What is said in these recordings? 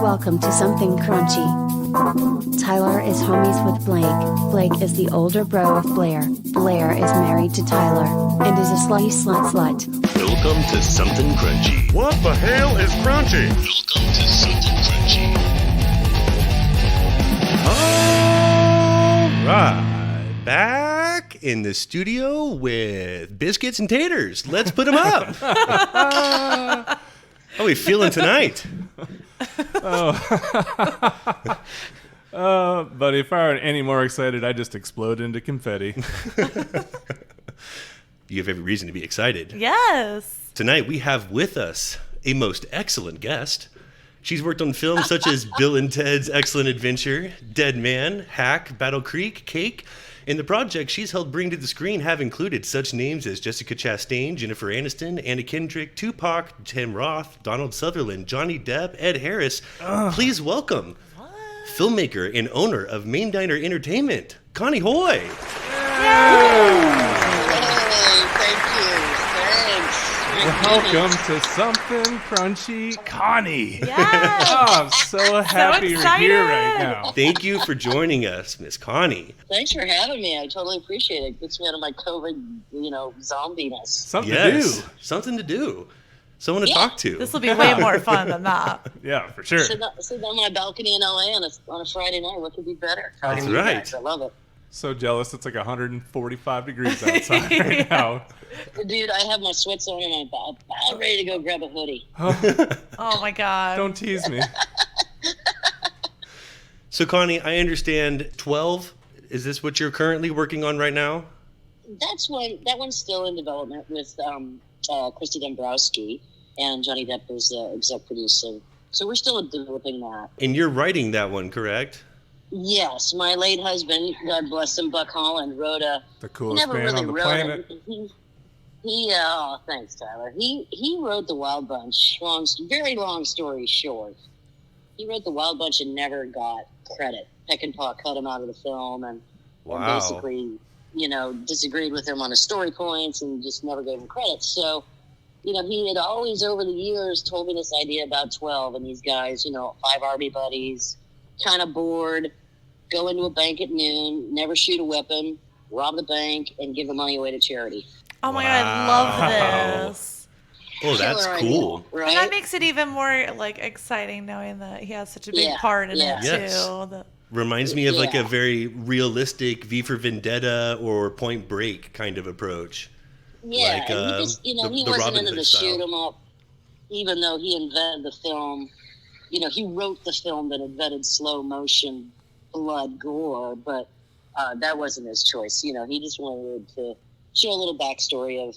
Welcome to Something Crunchy. Tyler is homies with Blake. Blake is the older bro of Blair. Blair is married to Tyler, and is a slutty slut. Welcome to Something Crunchy. What the hell is crunchy? Welcome to Something Crunchy. All right, back in the studio with biscuits and taters. Let's put them up. How are we feeling tonight? But if I were any more excited, I'd just explode into confetti. You have every reason to be excited. Yes. Tonight we have with us a most excellent guest. She's worked on films such as Bill and Ted's Excellent Adventure, Dead Man, Hack, Battlecreek, Cake. And the projects she's helped bring to the screen have included such names as Jessica Chastain, Jennifer Aniston, Anna Kendrick, Tupac, Tim Roth, Donald Sutherland, Johnny Depp, Ed Harris. Please welcome filmmaker and owner of Main Diner Entertainment, Connie Hoy. Welcome to Something Crunchy, Connie. Yes. Oh, I'm so happy you're here right now. Thank you for joining us, Miss Connie. Thanks for having me. I totally appreciate it. Gets me out of my COVID, zombiness. Something to do. Something to do. Someone to talk to. This will be way more fun than that. Yeah, for sure. Sit on my balcony in LA on a Friday night. What could be better? That's Talking to you right. guys. I love it. So jealous. It's like 145 degrees outside right now. Dude, I have my sweats on and I'm about ready to go grab a hoodie. Oh my God. Don't tease me. So, Connie, I understand 12. Is this what you're currently working on right now? That one's still in development with Christy Dombrowski, and Johnny Depp is the exec producer. So we're still developing that. And you're writing that one, correct? Yes, my late husband, God bless him, Buck Holland, wrote a... The coolest never man really on the wrote planet. it. Thanks, Tyler. He wrote The Wild Bunch. Very long story short. He wrote The Wild Bunch and never got credit. Peckinpah cut him out of the film and basically, disagreed with him on his story points and just never gave him credit. So, he had always over the years told me this idea about 12 and these guys, 5 army buddies, kind of bored, go into a bank at noon, never shoot a weapon, rob the bank, and give the money away to charity. Oh my God, I love this. Oh, that's cool. Idea, right? And that makes it even more exciting knowing that he has such a big part in it too. Reminds me of a very realistic V for Vendetta or Point Break kind of approach. Yeah, and he wasn't into the shoot 'em up, even though he invented the film. He wrote the film that invented slow motion, blood, gore, but that wasn't his choice. He just wanted to show a little backstory of,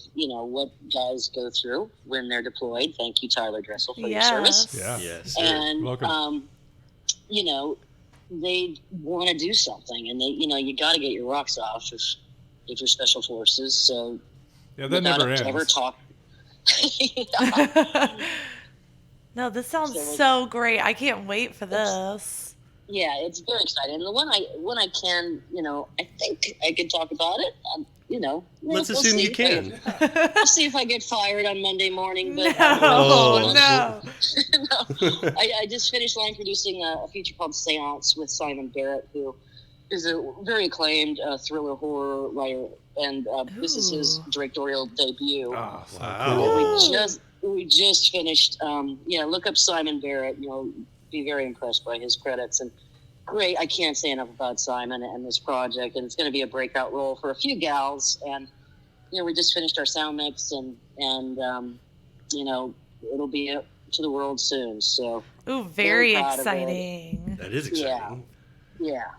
what guys go through when they're deployed. Thank you, Tyler Dressel, for your service. Yeah. Yes. And, welcome. they want to do something, and they, you got to get your rocks off if you're special forces. So, yeah, that never ends. Ever talk. No, this sounds so great. I can't wait for this. Yeah, it's very exciting. And when I can, I think I could talk about it. Let's assume you can. We'll see if I get fired on Monday morning. But No. I just finished line producing a feature called Seance with Simon Barrett, who is a very acclaimed thriller horror writer, and this is his directorial debut. Oh, so wow. cool. We just finished. Look up Simon Barrett. You'll be very impressed by his credits. And great. I can't say enough about Simon and this project. And it's going to be a breakout role for a few gals. And we just finished our sound mix, and it'll be up to the world soon. So, ooh, very exciting. That is exciting. Yeah.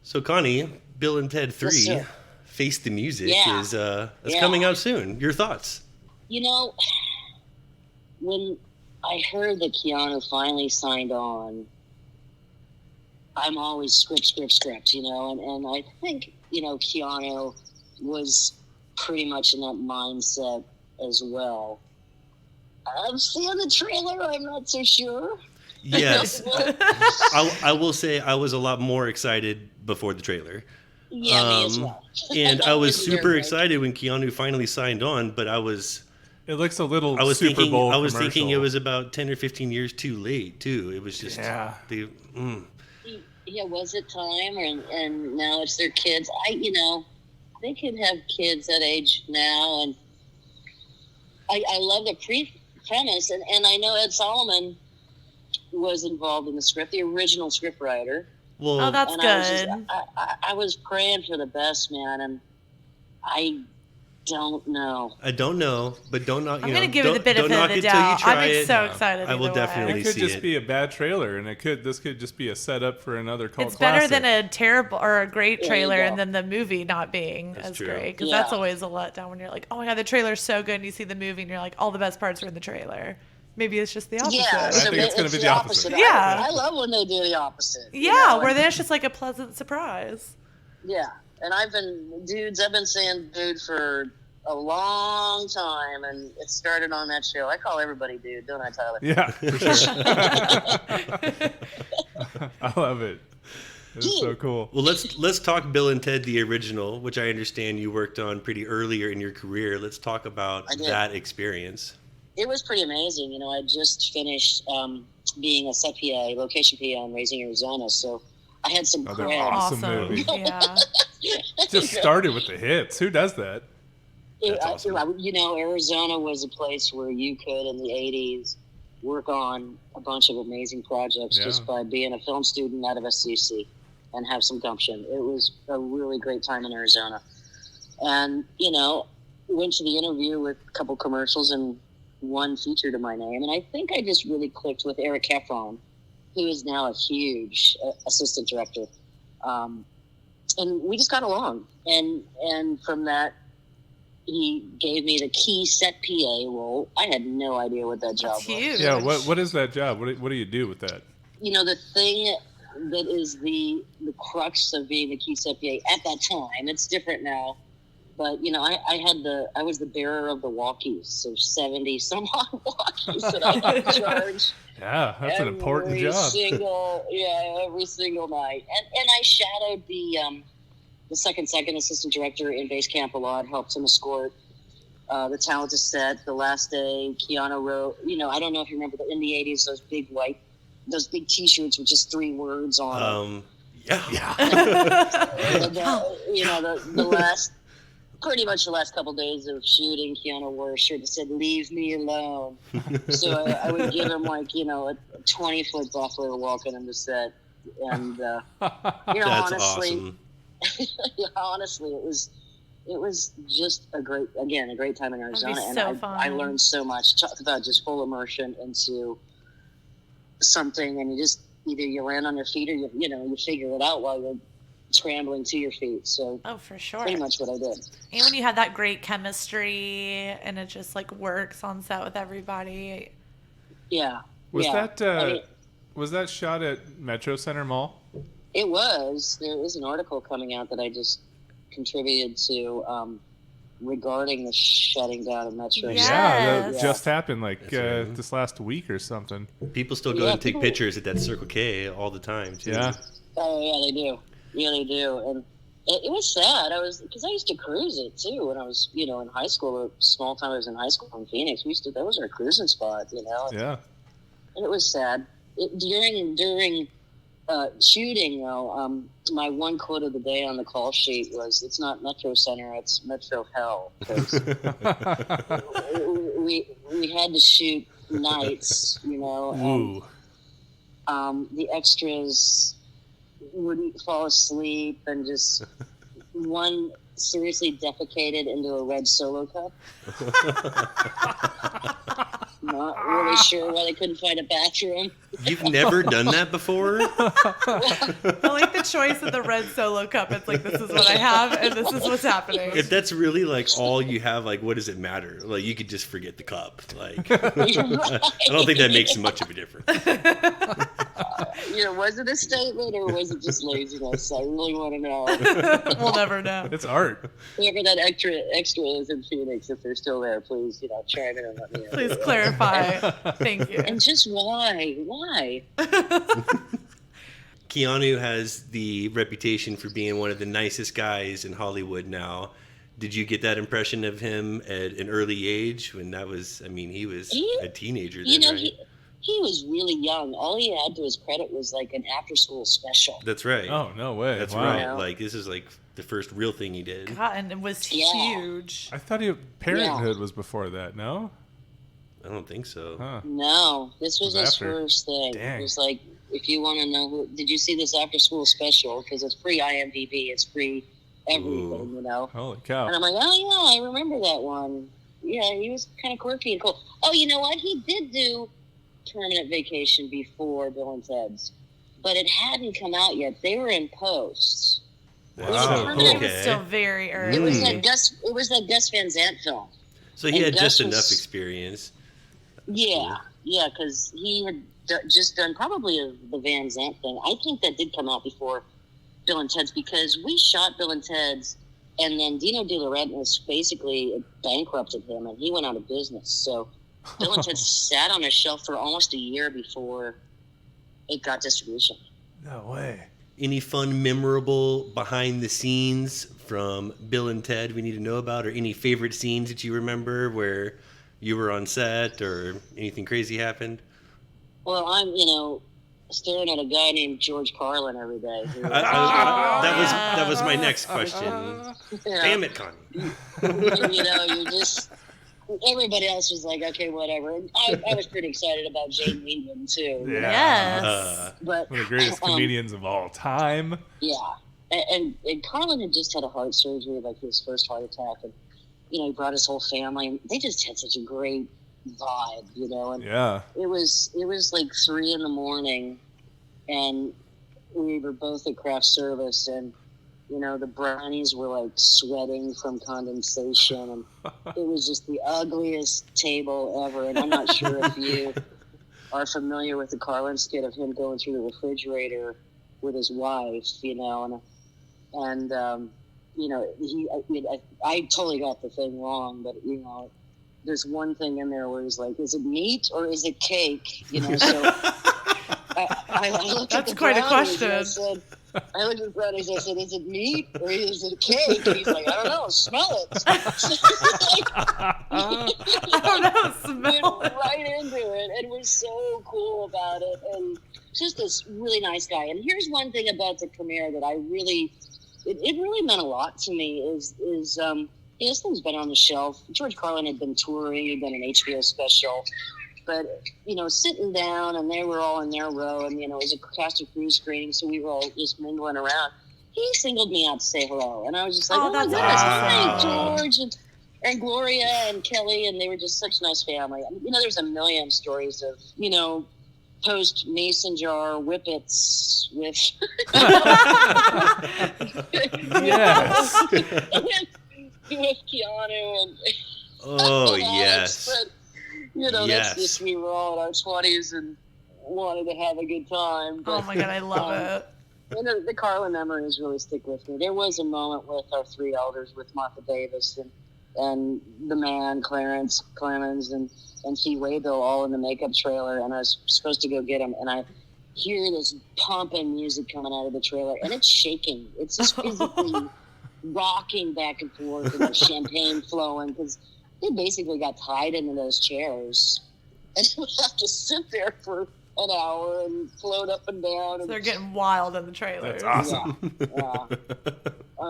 So, Connie, Bill and Ted 3, Yes, Face the Music, is Yeah. coming out soon. Your thoughts? When I heard that Keanu finally signed on, I'm always script, and I think, Keanu was pretty much in that mindset as well. I'm seeing the trailer, I'm not so sure. Yes. I will say I was a lot more excited before the trailer. Yeah, me as well. And I was super excited when Keanu finally signed on, but I was It looks a little I was Super thinking. Bowl I was thinking it commercial. was about 10 or 15 years too late too. It was just Yeah, was it time? And now it's their kids. They could have kids that age now, and I love the premise, and I know Ed Solomon was involved in the script, the original script writer. Well, Oh, that's And good. I was praying for the best, man, and I don't know. I don't know, but don't knock. I'm going to give it the benefit of the doubt. I'm so excited. I will either way. definitely It could see just it. be a bad trailer, and this could just be a setup for another cult It's better classic. than a terrible or a great There you trailer go. and then the movie not being That's as true. great. Because Yeah. that's always a letdown when you're like, oh my God, the trailer's so good. And you see the movie and you're like, all the best parts are in the trailer. Maybe it's just the opposite. Yeah, I think it's gonna be the opposite. Yeah. I love when they do the opposite. Yeah, where then it's just like a pleasant surprise. Yeah, and I've been saying dude for a long time, and it started on that show. I call everybody dude, don't I, Tyler? Yeah, for sure. I love it. It's so cool. Well, let's talk Bill and Ted the original, which I understand you worked on pretty earlier in your career. Let's talk about I did. that experience. It was pretty amazing. I just finished being a set PA, location PA on Raising Arizona, so I had some Another cred. awesome movie. Yeah. Just started with the hits. Who does that? That's awesome. Arizona was a place where you could, in the 80s, work on a bunch of amazing projects just by being a film student out of SCC and have some gumption. It was a really great time in Arizona. And, went to the interview with a couple commercials and one feature to my name. And I think I just really clicked with Eric Heffron, who is now a huge assistant director. And we just got along. And from that, he gave me the key set PA role. I had no idea what that job That's was. huge. Yeah, what is that job? What do you do with that? The thing that is the crux of being the key set PA at that time, it's different now. But, I was the bearer of the walkies, so 70 some odd walkies that I had in charge. Yeah, that's an important job. Every single night. And I shadowed the second assistant director in base camp a lot, helped him escort the talent to set. The last day, Keanu wrote, I don't know if you remember in the 80s, those big T-shirts with just 3 words on them. Yeah. The last, pretty much the last couple days of shooting, Keanu wore a shirt that said, "Leave me alone." So I would give him a 20-foot buffer walking him to set. And, That's honestly, awesome. honestly, it was just a great time in Arizona. That'd be And so I fun. learned so much. Talk about just full immersion into something, and you just, either you land on your feet or you figure it out while you're scrambling to your feet. So Oh, for sure. pretty much what I did. And when you have that great chemistry and it just works on set with everybody. Yeah. Was yeah. that was that shot at Metro Center Mall? It was. There is an article coming out that I just contributed to regarding the shutting down of Metro. Yes. Yeah, that Yeah. just happened That's right. this last week or something. People still go Yeah, and take people- pictures at that Circle K all the time, too. Yeah. Oh yeah, they do. Yeah, they do. And it was sad. Because I used to cruise it too when I was, in high school. A small time I was in high school in Phoenix. That was our cruising spot, Yeah. And it was sad. During shooting, though, my one quote of the day on the call sheet was, "It's not Metro Center, it's Metro Hell." 'Cause we had to shoot nights, and Ooh. the extras wouldn't fall asleep, and just one seriously defecated into a red Solo cup. Not really sure why they couldn't find a bathroom. You've never done that before? I like the choice of the red Solo cup. It's this is what I have and this is what's happening. If that's really all you have, what does it matter? You could just forget the cup. I don't think that makes much of a difference. Was it a statement or was it just laziness? I really want to know. We'll never know. It's art. Whoever that extra is in Phoenix, if they're still there, please, chime in and let me know. Please clarify. Thank you. And just why? Why? Keanu has the reputation for being one of the nicest guys in Hollywood now. Did you get that impression of him at an early age when that was, I mean, he was a teenager then, right? He was really young. All he had to his credit was like an after-school special. That's right. Oh, no way. That's Wow. right. Like, this is like the first real thing he did. God, and it was huge. I thought Parenthood was before that, no? I don't think so. Huh. No, this was his After. first thing. Dang. It was like, if you want to know did you see this after-school special? Because it's free IMDb. It's free everything, you know? Holy cow. And I'm like, oh, yeah, I remember that one. Yeah, he was kind of quirky and cool. Oh, you know what? He did do Permanent Vacation before Bill and Ted's, but it hadn't come out yet. They were in post. Wow. It was still very early. It was that Gus Van Sant film. So he had just enough experience. Yeah, because he had just done probably the Van Sant thing. I think that did come out before Bill and Ted's, because we shot Bill and Ted's, and then Dino De Laurentiis basically bankrupted him, and he went out of business. So Bill and Ted sat on a shelf for almost a year before it got distribution. No way. Any fun, memorable behind the scenes from Bill and Ted we need to know about, or any favorite scenes that you remember where you were on set or anything crazy happened? Well, I'm, staring at a guy named George Carlin every day. That was my next question. Damn it, Connie. You're just... Everybody else was like, okay, whatever. And I was pretty excited about Jane Weedman, too. Yes. But, one of the greatest comedians of all time. Yeah. And Carlin had just had a heart surgery, like his first heart attack. And, he brought his whole family. And they just had such a great vibe, And Yeah. it was like 3 a.m, and we were both at craft service, and the brownies were like sweating from condensation, and it was just the ugliest table ever. And I'm not sure if you are familiar with the Carlin skit of him going through the refrigerator with his wife, I totally got the thing wrong, but there's one thing in there where he's like, is it meat or is it cake? So I looked That's at the quite a brownies question. and I looked at the brownies and I said, is it meat or is it cake? And he's like, I don't know, smell it. I don't know, smell went it. right into it and was so cool about it, and just this really nice guy. And here's one thing about the premiere that it really meant a lot to me is this thing's been on the shelf. George Carlin had been touring, he'd done an HBO special, but sitting down, and they were all in their row, and it was a cast of crew screening, so we were all just mingling around. He singled me out to say hello, and I was just like, Oh, my that's goodness, awesome. hi, George, and Gloria and Kelly, and they were just such a nice family. There's a million stories of post mason jar whippets with Yes. with Keanu and Oh, and Alex, yes. but Yes. that's just, we were all in our 20s and wanted to have a good time. But, Oh my God, I love it. the Carlin memories really stick with me. There was a moment with our 3 elders, with Martha Davis and the man, Clarence Clemens, and Fee Waybill, all in the makeup trailer, and I was supposed to go get them, and I hear this pumping music coming out of the trailer, and it's shaking. It's just physically rocking back and forth, and there's champagne flowing, because they basically got tied into those chairs, and we have to sit there for an hour and float up and down. And, They're getting wild in the trailer. That's awesome. yeah.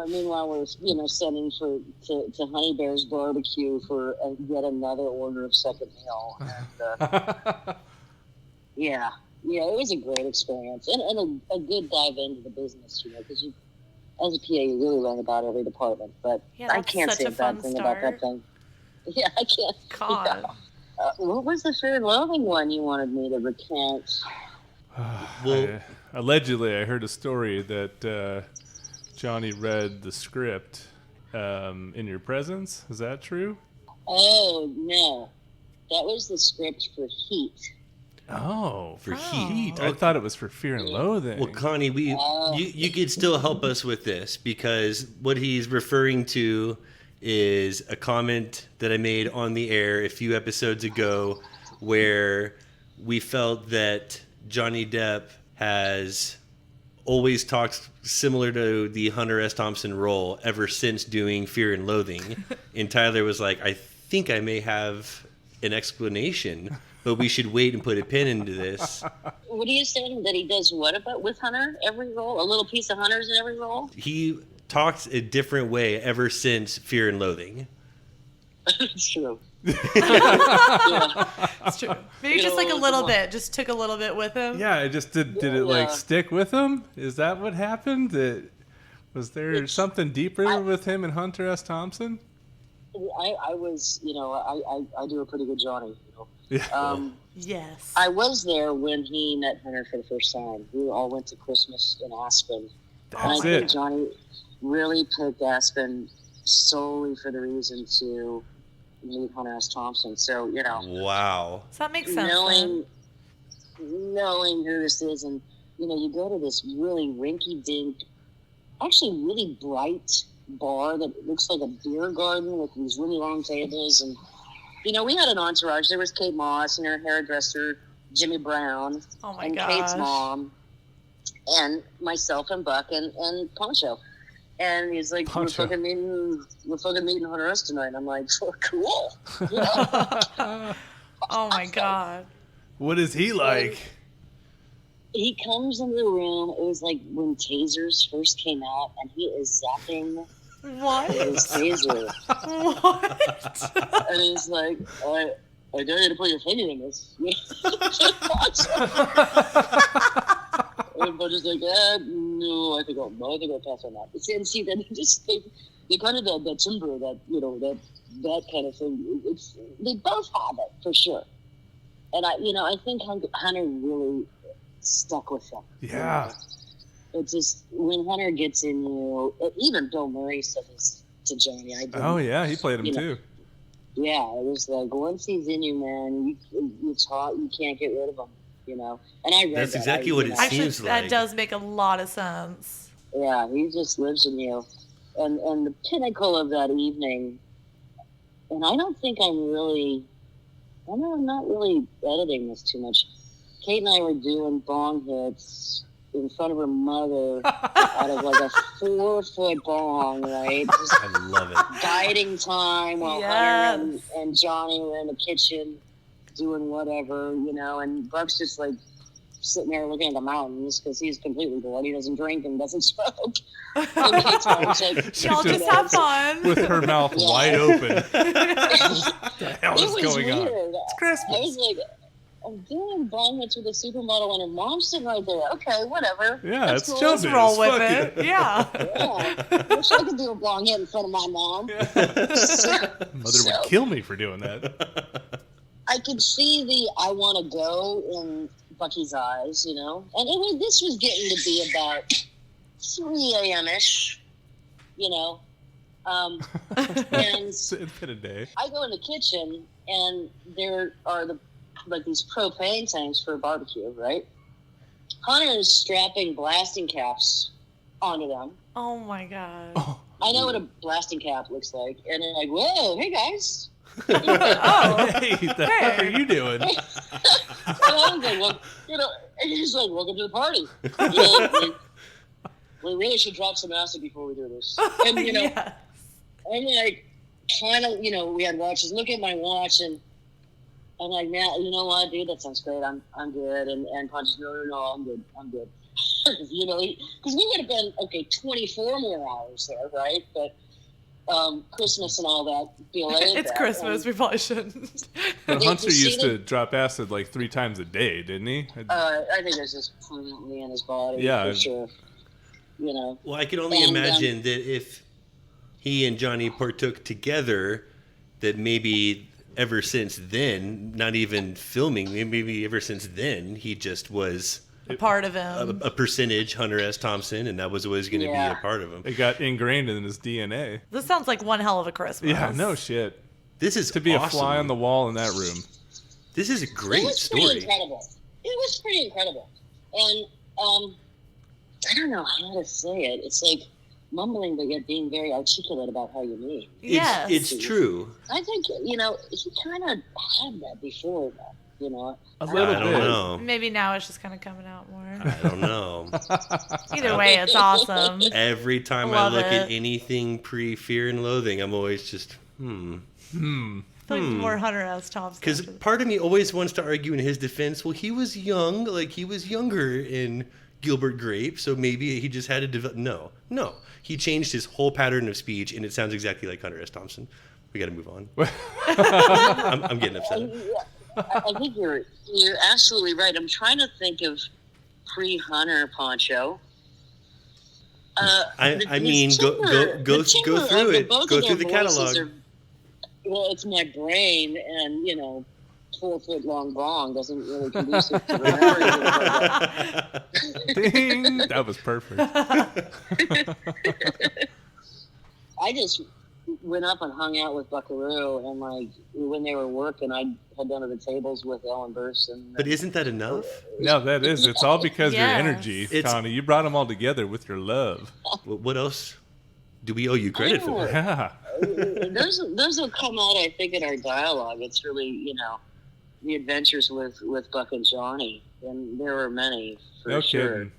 Meanwhile, we're sending to Honey Bear's barbecue for yet another order of second meal. And, yeah, it was a great experience, and a good dive into the business, because as a PA, you really learn about every department. But Yeah, I that's can't such say a a bad fun thing about that start. thing. Yeah, I can't. God. Yeah. What was the Fear and Loathing one you wanted me to recant? Allegedly, I heard a story that Johnny read the script in your presence. Is that true? Oh, no. That was the script for Heat. Oh, For Heat. I thought it was for Fear and Loathing. Well, Connie, you could still help us with this, because what he's referring to is a comment that I made on the air a few episodes ago, where we felt that Johnny Depp has always talks similar to the Hunter S. Thompson role ever since doing Fear and Loathing. And Tyler was like, I think I may have an explanation, but we should wait and put a pin into this. What are you saying? That he does what about with Hunter? Every role? A little piece of Hunter's in every role? He talks a different way ever since Fear and Loathing. It's true. It's true. Maybe just like a little bit. Just took a little bit with him. Yeah, it just did it like stick with him? Is that what happened? Was there something deeper with him and Hunter S. Thompson? I was, I do a pretty good Johnny. Yeah. Yes. I was there when he met Hunter for the first time. We all went to Christmas in Aspen. That's and I it. think Johnny really picked Aspen solely for the reason to meet Hunter S. Thompson. So, Wow. Does that make sense? Then? knowing who this is, and you go to this really rinky-dink, actually really bright bar that looks like a beer garden with these really long tables, and we had an entourage. There was Kate Moss and her hairdresser Jimmy Brown, and gosh. Kate's mom, and myself and Buck and Poncho. And he's like, we're fucking meeting Hunter S. tonight. And I'm like, oh, cool. Oh my God. What is he like? He comes into the room. It was like when tasers first came out, and he is zapping his taser. What? And he's like, I dare you to put your finger in this. And Buddy's like, no, I think I'll pass on that. And see, then they kind of the timber, that kind of thing. They both have it for sure. And I think Hunter really stuck with him. Yeah. It's just when Hunter gets in you, even Bill Murray said this to Johnny. Oh yeah, he played him too. Yeah, it was like once he's in you, man, you can't get rid of him. And I read That's that. exactly what it seems like. That does make a lot of sense. Yeah, he just lives in you. And the pinnacle of that evening, and I don't think I'm not really editing this too much. Kate and I were doing bong hits in front of her mother out of like a 4-foot bong, right? Just I love it. guiding time while Hunter and Johnny were in the kitchen doing whatever, and Buck's just like sitting there looking at the mountains because he's completely bored. He doesn't drink and doesn't smoke. And Kate's mom's like, y'all just have fun. With her mouth wide open. What the hell is going weird. on? It's Christmas. I was like, I'm doing bong hits with a supermodel and her mom's sitting right there. Okay, whatever. Yeah, that's it's cool. showbiz. Just roll with Fuck it. Yeah. Yeah. Wish I could do a bong hit in front of my mom. Mother would kill me for doing that. I could see the I want to go in Bucky's eyes, And this was getting to be about 3 a.m.-ish, And It's been a day. I go in the kitchen, and there are these propane tanks for a barbecue, right? Hunter is strapping blasting caps onto them. Oh my God. Oh. I know what a blasting cap looks like. And they're like, whoa, hey guys. Hey, the heck are you doing? And I was like, well, and he's like, welcome to the party. We really should drop some acid before we do this. And, Yes. I'm like, kind of, we had watches. Look at my watch, and I'm like, man, you know what, dude, that sounds great. I'm good. And Punch is, no, I'm good. Because we would have been, 24 more hours there, right? But Christmas and all that. It's Christmas. We probably shouldn't. But Hunter used to drop acid like 3 times a day, didn't he? I think it's just permanently in his body. Yeah. For sure. Well, I can only imagine that if he and Johnny partook together, that maybe ever since then, not even filming, maybe ever since then, he just was a part of him. A percentage Hunter S. Thompson, and that was always going to be a part of him. It got ingrained in his DNA. This sounds like one hell of a Christmas. Yeah, no shit. This is to be awesome. a fly on the wall in that room. This is a great story. Pretty incredible. It was pretty incredible. And I don't know how to say it. It's like mumbling, but yet being very articulate about how you mean. Yes. It's true. I think, he kind of had that before, though. you know. A little I don't bit. know. Maybe now it's just kind of coming out more. I don't know. Either way, it's awesome. Every time Love I look at it. anything pre-Fear and Loathing, I'm always just, I feel like more Hunter S. Thompson. Because part of me always wants to argue in his defense, well, he was young, like he was younger in Gilbert Grape, so maybe he just had to develop. No. He changed his whole pattern of speech, and it sounds exactly like Hunter S. Thompson. We got to move on. I'm getting upset. I think you're absolutely right. I'm trying to think of pre-Hunter Poncho. I mean, go through it. Go through the catalog. Well, it's my brain, and 4-foot-long bong doesn't really conducive to remembering it. Ding! That was perfect. I just went up and hung out with Buckaroo, and when they were working, I had done at the tables with Ellen Burstyn. But isn't that enough? No, that is. It's all because Yes. your energy, It's- Connie. You brought them all together with your love. What else do we owe you credit for? Yeah. those will come out, I think, in our dialogue. It's really, the adventures with Buck and Johnny, and there were many for No sure. kidding.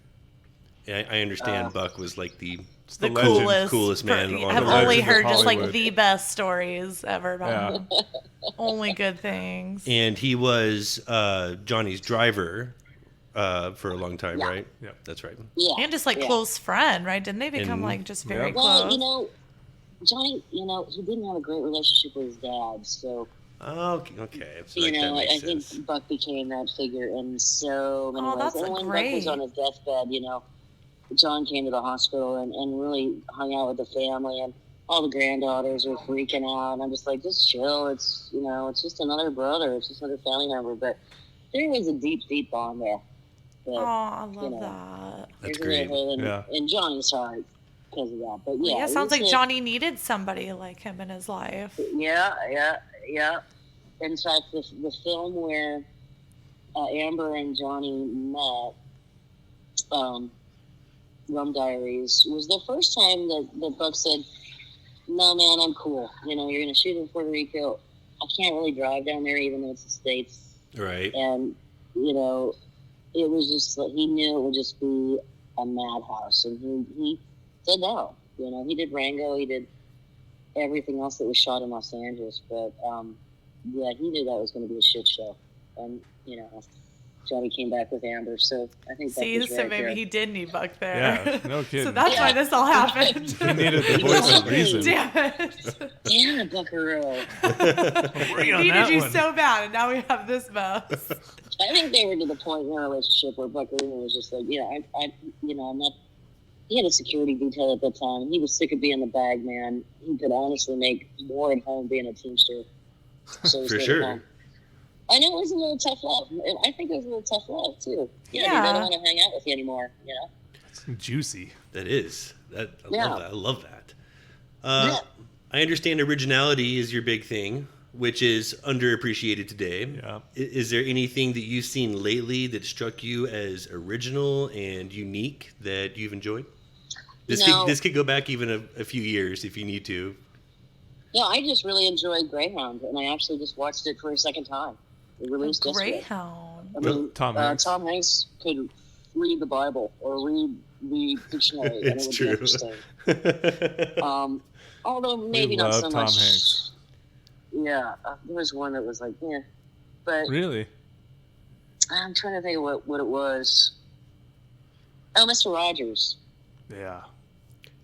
Yeah, I understand. Buck was like the It's the legend. coolest man on I've the only legend of heard just like Hollywood. the best stories ever about Yeah. him. Only good things. and he was Johnny's driver for a long time, Yeah. right? Yeah. That's right. Yeah, And just like yeah. close friend, right? Didn't they become And- like just very Yep. close? Well, Johnny, he didn't have a great relationship with his dad, so Okay. So like, that makes I think sense. Buck became that figure in so many Oh, ways. that's And when Buck great. was on his deathbed, John came to the hospital and really hung out with the family, and all the granddaughters were freaking out. And I'm just like, just chill. It's it's just another brother. It's just another family member. But there was a deep, deep bond there. But, Oh, I love that. That's there's a great. hole Yeah. in Johnny's heart because of that. But Yeah, yeah, it sounds like was Johnny needed somebody like him in his life. Yeah. In fact, the film where Amber and Johnny met, Rum Diaries, was the first time that Buck said, "No, man, I'm cool. You're going to shoot in Puerto Rico. I can't really drive down there, even though it's the States." Right. And it was just like he knew it would just be a madhouse, and he said no. He did Rango, he did everything else that was shot in Los Angeles, but he knew that was going to be a shit show, and Johnny came back with Amber, so I think that See, was so right maybe there. he did need Buck there. Yeah, no kidding. So that's why Yeah. this all happened. He needed the voice of reason. Damn it. Damn it, Buckaroo. Bring on Needed that you one. so bad, and now we have this mess. I think they were to the point in their relationship where Buckaroo was just like, I'm not. He had a security detail at that time. He was sick of being the bag man. He could honestly make more at home being a teamster. So he For stayed at sure. home. I know it was a little tough love. And I think it was a little tough love too. Yeah. They don't want to hang out with you anymore. Juicy. That is. I Yeah. love that. I love that. Yeah. I understand originality is your big thing, which is underappreciated today. Yeah. Is there anything that you've seen lately that struck you as original and unique that you've enjoyed? This could go back even a few years if you need to. Yeah, I just really enjoyed Greyhound, and I actually just watched it for a second time. It released yesterday. Greyhound. I mean, Tom Hanks. Tom Hanks could read the Bible or read the dictionary, and it It's would true. be interesting. Although maybe not love so Tom much. Hanks. Yeah, there was one that was like, but Really? I'm trying to think of what it was. Oh, Mr. Rogers. Yeah.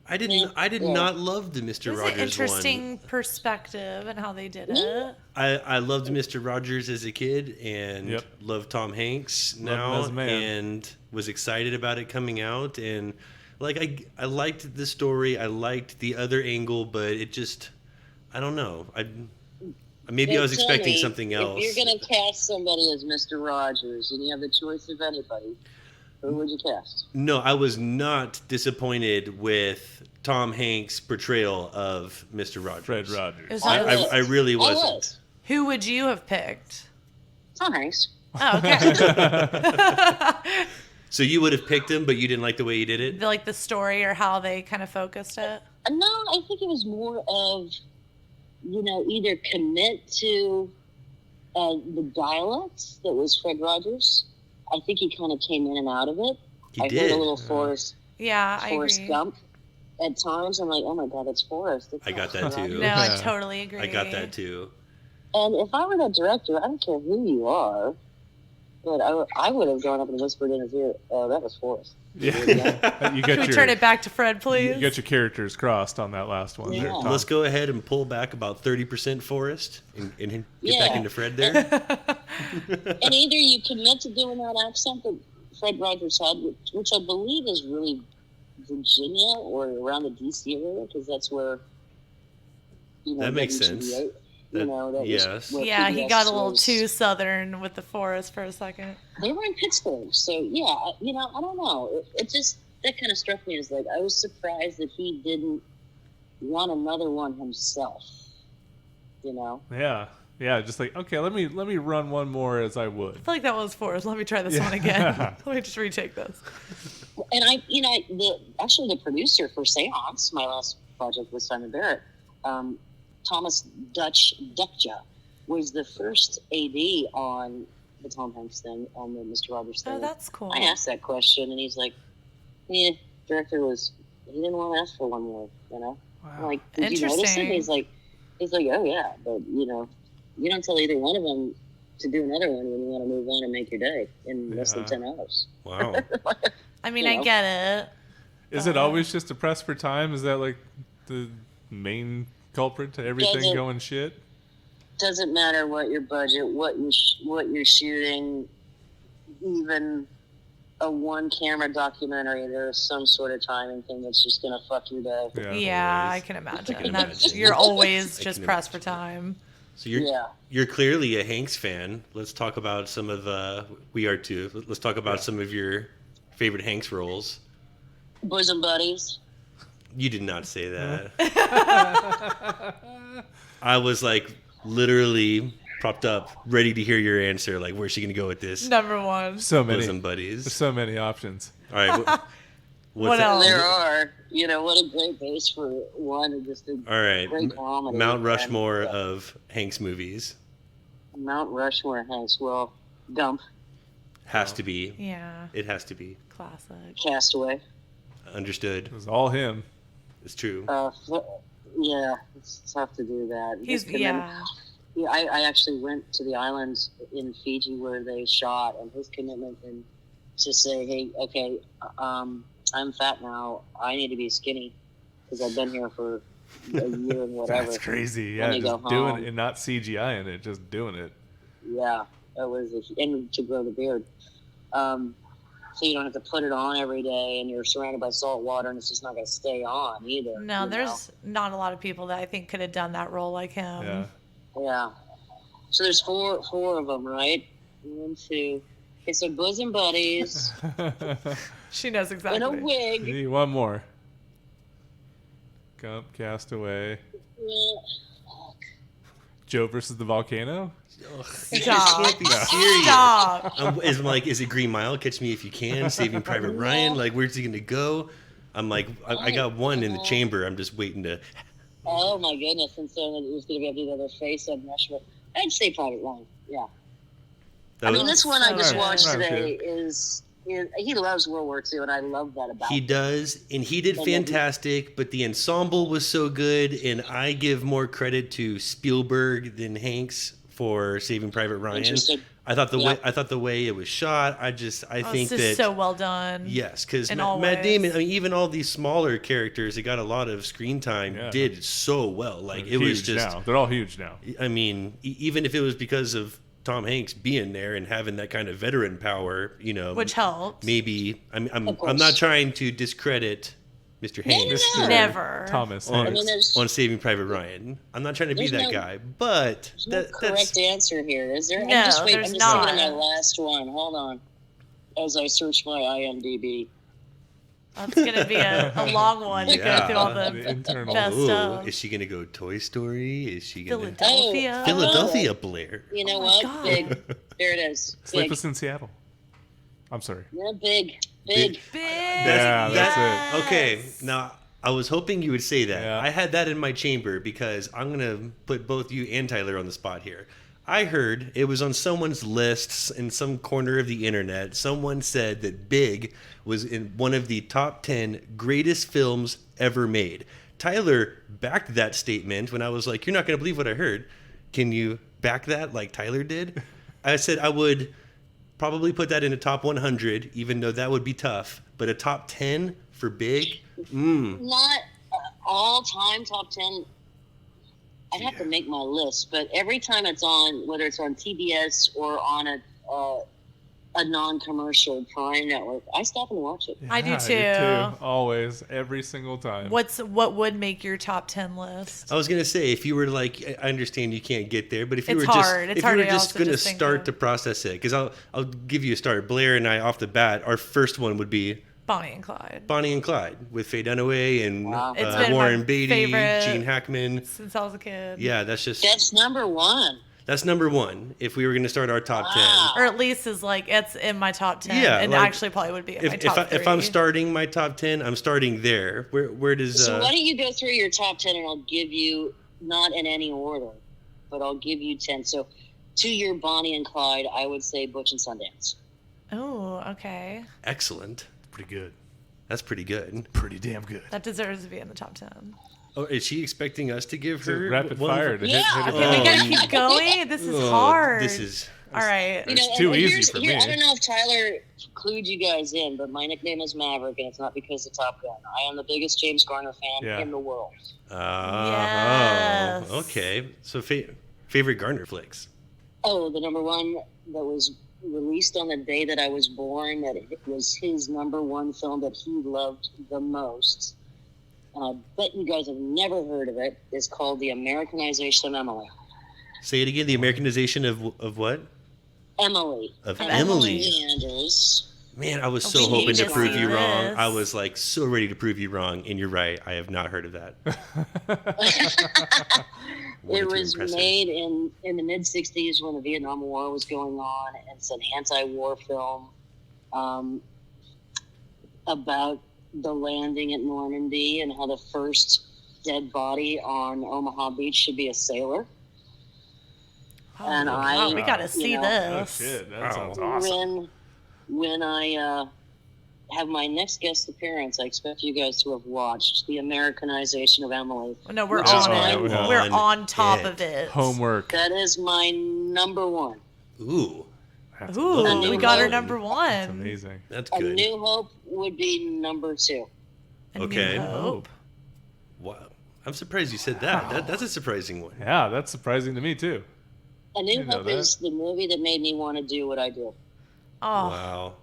I did Yeah. not love the Mr. It was Rogers an interesting one. perspective and how they did Yeah. it. I loved Mr. Rogers as a kid and Yep. loved Tom Hanks Loved him now as a man. and was excited about it coming out, and like I liked the story, I liked the other angle, but it just I don't know. Maybe I was Tell expecting me, something else. If you're going to cast somebody as Mr. Rogers and you have the choice of anybody, who would you cast? No, I was not disappointed with Tom Hanks' portrayal of Mr. Rogers. Fred Rogers. Is I that- was. I really I wasn't. was. Who would you have picked? Tom Hanks. Oh, okay. So you would have picked him, but you didn't like the way he did it? Like the story or how they kind of focused it? No, I think it was more of, either commit to the dialect that was Fred Rogers, I think he kind of came in and out of it. He I did. heard a little Forrest I agree. Gump at times. I'm like, oh my God, that's Forrest. It's I not got that Fred too. No, I Yeah. totally agree. I got that too. And if I were that director, I don't care who you are, but I would have gone up and whispered in his ear, oh, that was Forrest. Yeah. you Can got we turn it back to Fred, You please? got your characters crossed on that last one. Yeah. there, Tom. Let's go ahead and pull back about 30% Forrest and get Yeah. back into Fred there. And either you commit to doing that accent that Fred Rogers had, which I believe is really Virginia or around the D.C. area, because that's where, That makes WGA, sense. You know, that was Yes. where Yeah, he PBS got a little was. too southern with the forest for a second. They were in Pittsburgh, so yeah, I don't know. It just, that kind of struck me as like, I was surprised that he didn't want another one himself, you know? Yeah, just like, okay, let me run one more as I would. I feel like that was Forrest. Let me try this one again. Let me just retake this. And actually the producer for Seance, my last project with Simon Barrett, Thomas Dutch Dukja, was the first AD on the Tom Hanks thing, on the Mr. Rogers thing. Oh, that's cool. I asked that question, and he's like, "Yeah, director he didn't want to ask for one more, you know." I'm like, did you notice it? Interesting. He's like, oh yeah, but you don't tell either one of them to do another one when you want to move on and make your day in less than 10 hours. Wow. I mean, You I know. get it. Is it always just a press for time? Is that like the main culprit to everything Doesn't- going shit? Doesn't matter what your budget, what you're shooting, even a one camera documentary, there's some sort of timing thing that's just gonna fuck your day. Yeah, always. I can imagine. I can That's, imagine. you're always I just can pressed for imagine. time. So Yeah. you're clearly a Hanks fan. Let's talk about some of the. We are too. Let's talk about some of your favorite Hanks roles. Bosom buddies. You did not say that. I was like literally propped up, ready to hear your answer. Like, where's she gonna go with this? Number one. So many. Bosom There's buddies. so many options. All right. What's What that? else? There are, what a great base for one, and just a All right. great comedy. Mount and, Rushmore of Hanks movies Mount Rushmore Hanks. Well, Gump, has to be. Yeah, It has to be. classic. Castaway. Understood. It was all him. It's true. Yeah, it's tough to do that. He's And then, I actually went to the islands in Fiji where they shot, and his commitment and to say, hey, okay, I'm fat now. I need to be skinny because I've been here for a year and whatever. That's crazy. When Yeah, you go just doing home. it and not CGI in it, just doing it. Yeah, that was and to grow the beard. So you don't have to put it on every day, and you're surrounded by salt water, and it's just not going to stay on either. No, you there's not a lot of people that I think could have done that role like him. Yeah. know? Yeah. So there's four of them, right? 1, 2. Okay, so bosom buddies She knows exactly. in a wig. Need one more. Gump, Castaway. Yeah. Joe versus the volcano. Stop. Can't be serious. Stop. Is it Green Mile? Catch Me If You Can. Saving Private Ryan. Like, where's he gonna go? I'm like, I got one in the chamber. I'm just waiting to. Oh my goodness! And so it was going to be able to do the other face of Rushmore. I'd say Private Ryan. Yeah. That I mean, was- this one I just Alright, watched alright, today is he loves World War II, and I love that about He him. does, and he did And then- fantastic. But the ensemble was so good, and I give more credit to Spielberg than Hanks for Saving Private Ryan. Interesting. I thought Yeah. the way it was shot. I think This is that so well done. yes, because in Matt all Damon. ways. I mean, even all these smaller characters that got a lot of screen time Yeah. did so well. Like They're it was huge just. now. They're all huge now. I mean, even if it was because of Tom Hanks being there and having that kind of veteran power, Which helps. maybe I'm Of course. not trying to discredit Mr. Hanks Mr. Never. Thomas on, Hanks. there's- on Saving Private Ryan. I'm not trying to be There's that no- guy, but There's no that's correct answer here, is there? No, I'm just there's thinking not. of my last one. Hold on. As I search my IMDb. That's gonna be a long one to Yeah. go through all The the internal. best Ooh, stuff. is she gonna go Toy Story? Is she gonna Philadelphia. Philadelphia Blair? You know Oh my what? God. Big. There it is. Big. Sleepless in Seattle. I'm sorry. Yeah, big. Big. Big. Yeah, that's it. Okay, now I was hoping you would say that. Yeah. I had that in my chamber because I'm gonna put both you and Tyler on the spot here. I heard it was on someone's lists in some corner of the internet. Someone said that Big was in one of the top 10 greatest films ever made. Tyler backed that statement when I was like, you're not going to believe what I heard. Can you back that like Tyler did? I said I would probably put that in a top 100, even though that would be tough. But a top 10 for Big? Not all-time top 10. I'd have to make my list, but every time it's on, whether it's on TBS or on a non-commercial Prime network, I stop and watch it. I do Yeah, too. Always, every single time. What would make your top 10 list? I was gonna say, if you were like, I understand you can't get there, but if you It's were hard. just, It's if hard you were to just also gonna just think start of. to process it, because I'll give you a start. Blair and I, off the bat, our first one would be Bonnie and Clyde. Bonnie and Clyde with Faye Dunaway and Wow. It's been Warren my Beatty, favorite Gene Hackman. since I was a kid. Yeah, that's number one. That's number one. If we were gonna start our top Wow. Or at least is like it's in my top 10. Yeah, and like, actually probably would be in 10, my top 3. if I'm starting my top 10, I'm starting there. Where does So why don't you go through your top 10 and I'll give you, not in any order, but I'll give you 10. So to your Bonnie and Clyde, I would say Butch and Sundance. Oh, okay. excellent? Pretty good. That's pretty good. Pretty damn good. That deserves to be in the top 10. Oh, is she expecting us to give It's a her rapid one of fire the- to Yeah. hit it. Okay, we gotta Oh, keep going. This is Oh, hard. This is All right. It's too and easy here's- for here- me. I don't know if Tyler clued you guys in, but my nickname is Maverick, and it's not because of Top Gun. I am the biggest James Garner fan Yeah. in the world. Yes. Oh, okay. So favorite Garner flicks. Oh, the number one that was released on the day that I was born, that it was his number one film that he loved the most. And I bet you guys have never heard of it. It's called The Americanization of Emily. Say it again. The Americanization of what? Emily. Of Emily. Emily. Anders. Man, I was Oh, so we hoping need to to prove see you wrong. this. I was like so ready to prove you wrong, and you're right. I have not heard of that. Way It too was impressive. made in the mid-'60s when the Vietnam War was going on. It's an anti-war film about the landing at Normandy and how the first dead body on Omaha Beach should be a sailor. And wow, we gotta see know, Oh this. shit, that Wow. sounds awesome. When I have my next guest appearance, I expect you guys to have watched The Americanization of Emily. No, we're Which is on my- it. Yeah. We're On on top it. of it. Homework. That is my number one. Ooh, That's Ooh, A we New got our Hope. number one. amazing. that's A good. New Hope would be number two. A New Okay. Hope. Wow, I'm surprised you said that. That's a surprising one. Yeah, that's surprising to me too. A New Didn't know Hope that. is the movie that made me want to do what I do. Oh, Wow.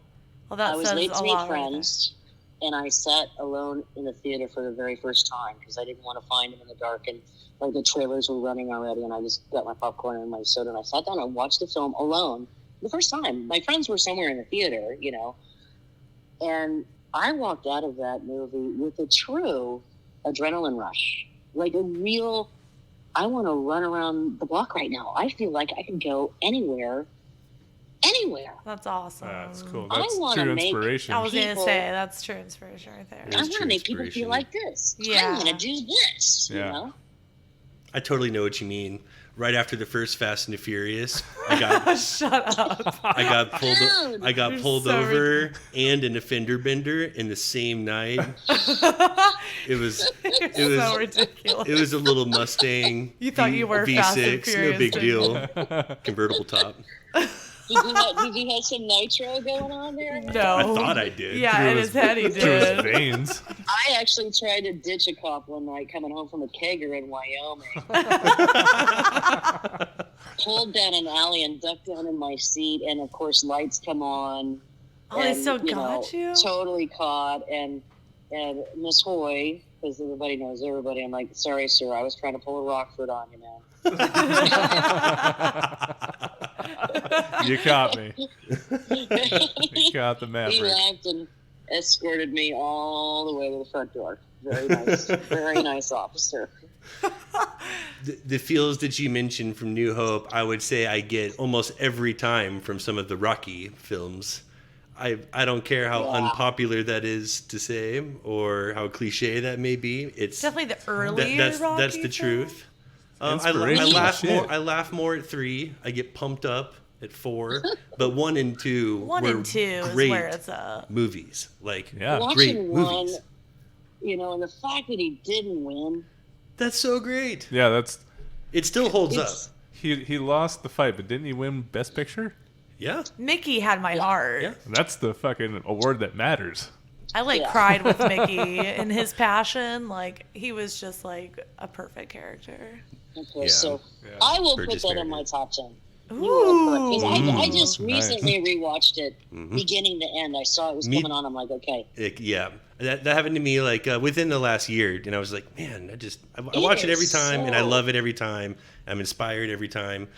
well, that I was says late a to meet lot. right friends, and I sat alone in the theater for the very first time because I didn't want to find him in the dark, and like the trailers were running already, and I just got my popcorn and my soda, and I sat down and watched the film alone the first time. My friends were somewhere in the theater, you know, and I walked out of that movie with a true adrenaline rush, like a real, I want to run around the block right now. I feel like I can go anywhere. there. That's awesome. That's cool. I That's wanna true make- inspiration. I was gonna People- say that's true inspiration right there. It I is want to true make people inspiration. feel like this. Yeah. I'm going to do this, Yeah. you know? I totally know what you mean. Right after the first Fast and the Furious, I got Shut up. I got pulled Dude. I got You're pulled so over and an offender bender in the same night. It was You're so ridiculous. it was a little Mustang. You thought you were Fast and V6, Furious, no big didn't deal. Convertible top. Did you have some nitro going on there? No. I thought I did. Yeah, Through in his- his head he Through his did. veins. I actually tried to ditch a cop one night coming home from a kegger in Wyoming. Pulled down an alley and ducked down in my seat, and of course lights come on. Oh, they and, still you know, got you? Totally caught, and Miss Hoy, because everybody knows everybody, I'm like, sorry, sir, I was trying to pull a Rockford on you, man. You caught me. You caught the He Maverick. laughed and escorted me all the way to the front door. Very nice, very nice officer. The feels that you mentioned from New Hope, I would say I get almost every time from some of the Rocky films. I don't care how Yeah. unpopular that is to say or how cliche that may be. It's Definitely the earlier that's Rocky the film. truth. I Inspirational laugh shit. more. I laugh more at 3. I get pumped up at 4. But 1 and 2 1 were and 2 is great where it's up. movies. Like Yeah. great Watching 1, movies. and the fact that he didn't win. That's so great. Yeah, that's It still holds up. It's- he lost the fight, but didn't he win Best Picture? Yeah. Mickey had my heart. Yeah. That's the fucking award that matters. I Yeah. cried with Mickey in his passion. Like he was just like a perfect character. Okay, Yeah. so Yeah. I will Burgess put that in Meredith. my top 10. Ooh. I just Nice. recently rewatched it, beginning to end. I saw it was Me- coming on. I'm like, okay. Yeah. That happened to me like within the last year, and I was like, man, I watch it every is time, and I so- love it every time. I'm inspired every time.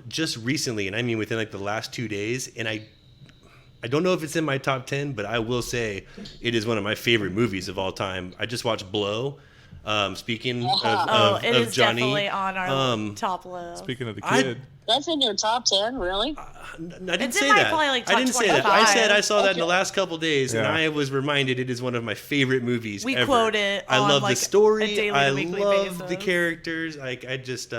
Just recently, and I mean within like the last 2 days, and I don't know if it's in my top 10, but I will say it is one of my favorite movies of all time. I just watched Blow. Speaking of It is Johnny, definitely on our um, top list. Speaking of the I- kid, That's in your top 10, really? I didn't It's in say my that. probably, like, I top didn't say that. I 25. said I saw that in the Okay. last couple days, and Yeah. I was reminded it is one of my favorite movies We ever. quote it I on, love like, the story. a daily I to weekly love the basis. characters. Like I just,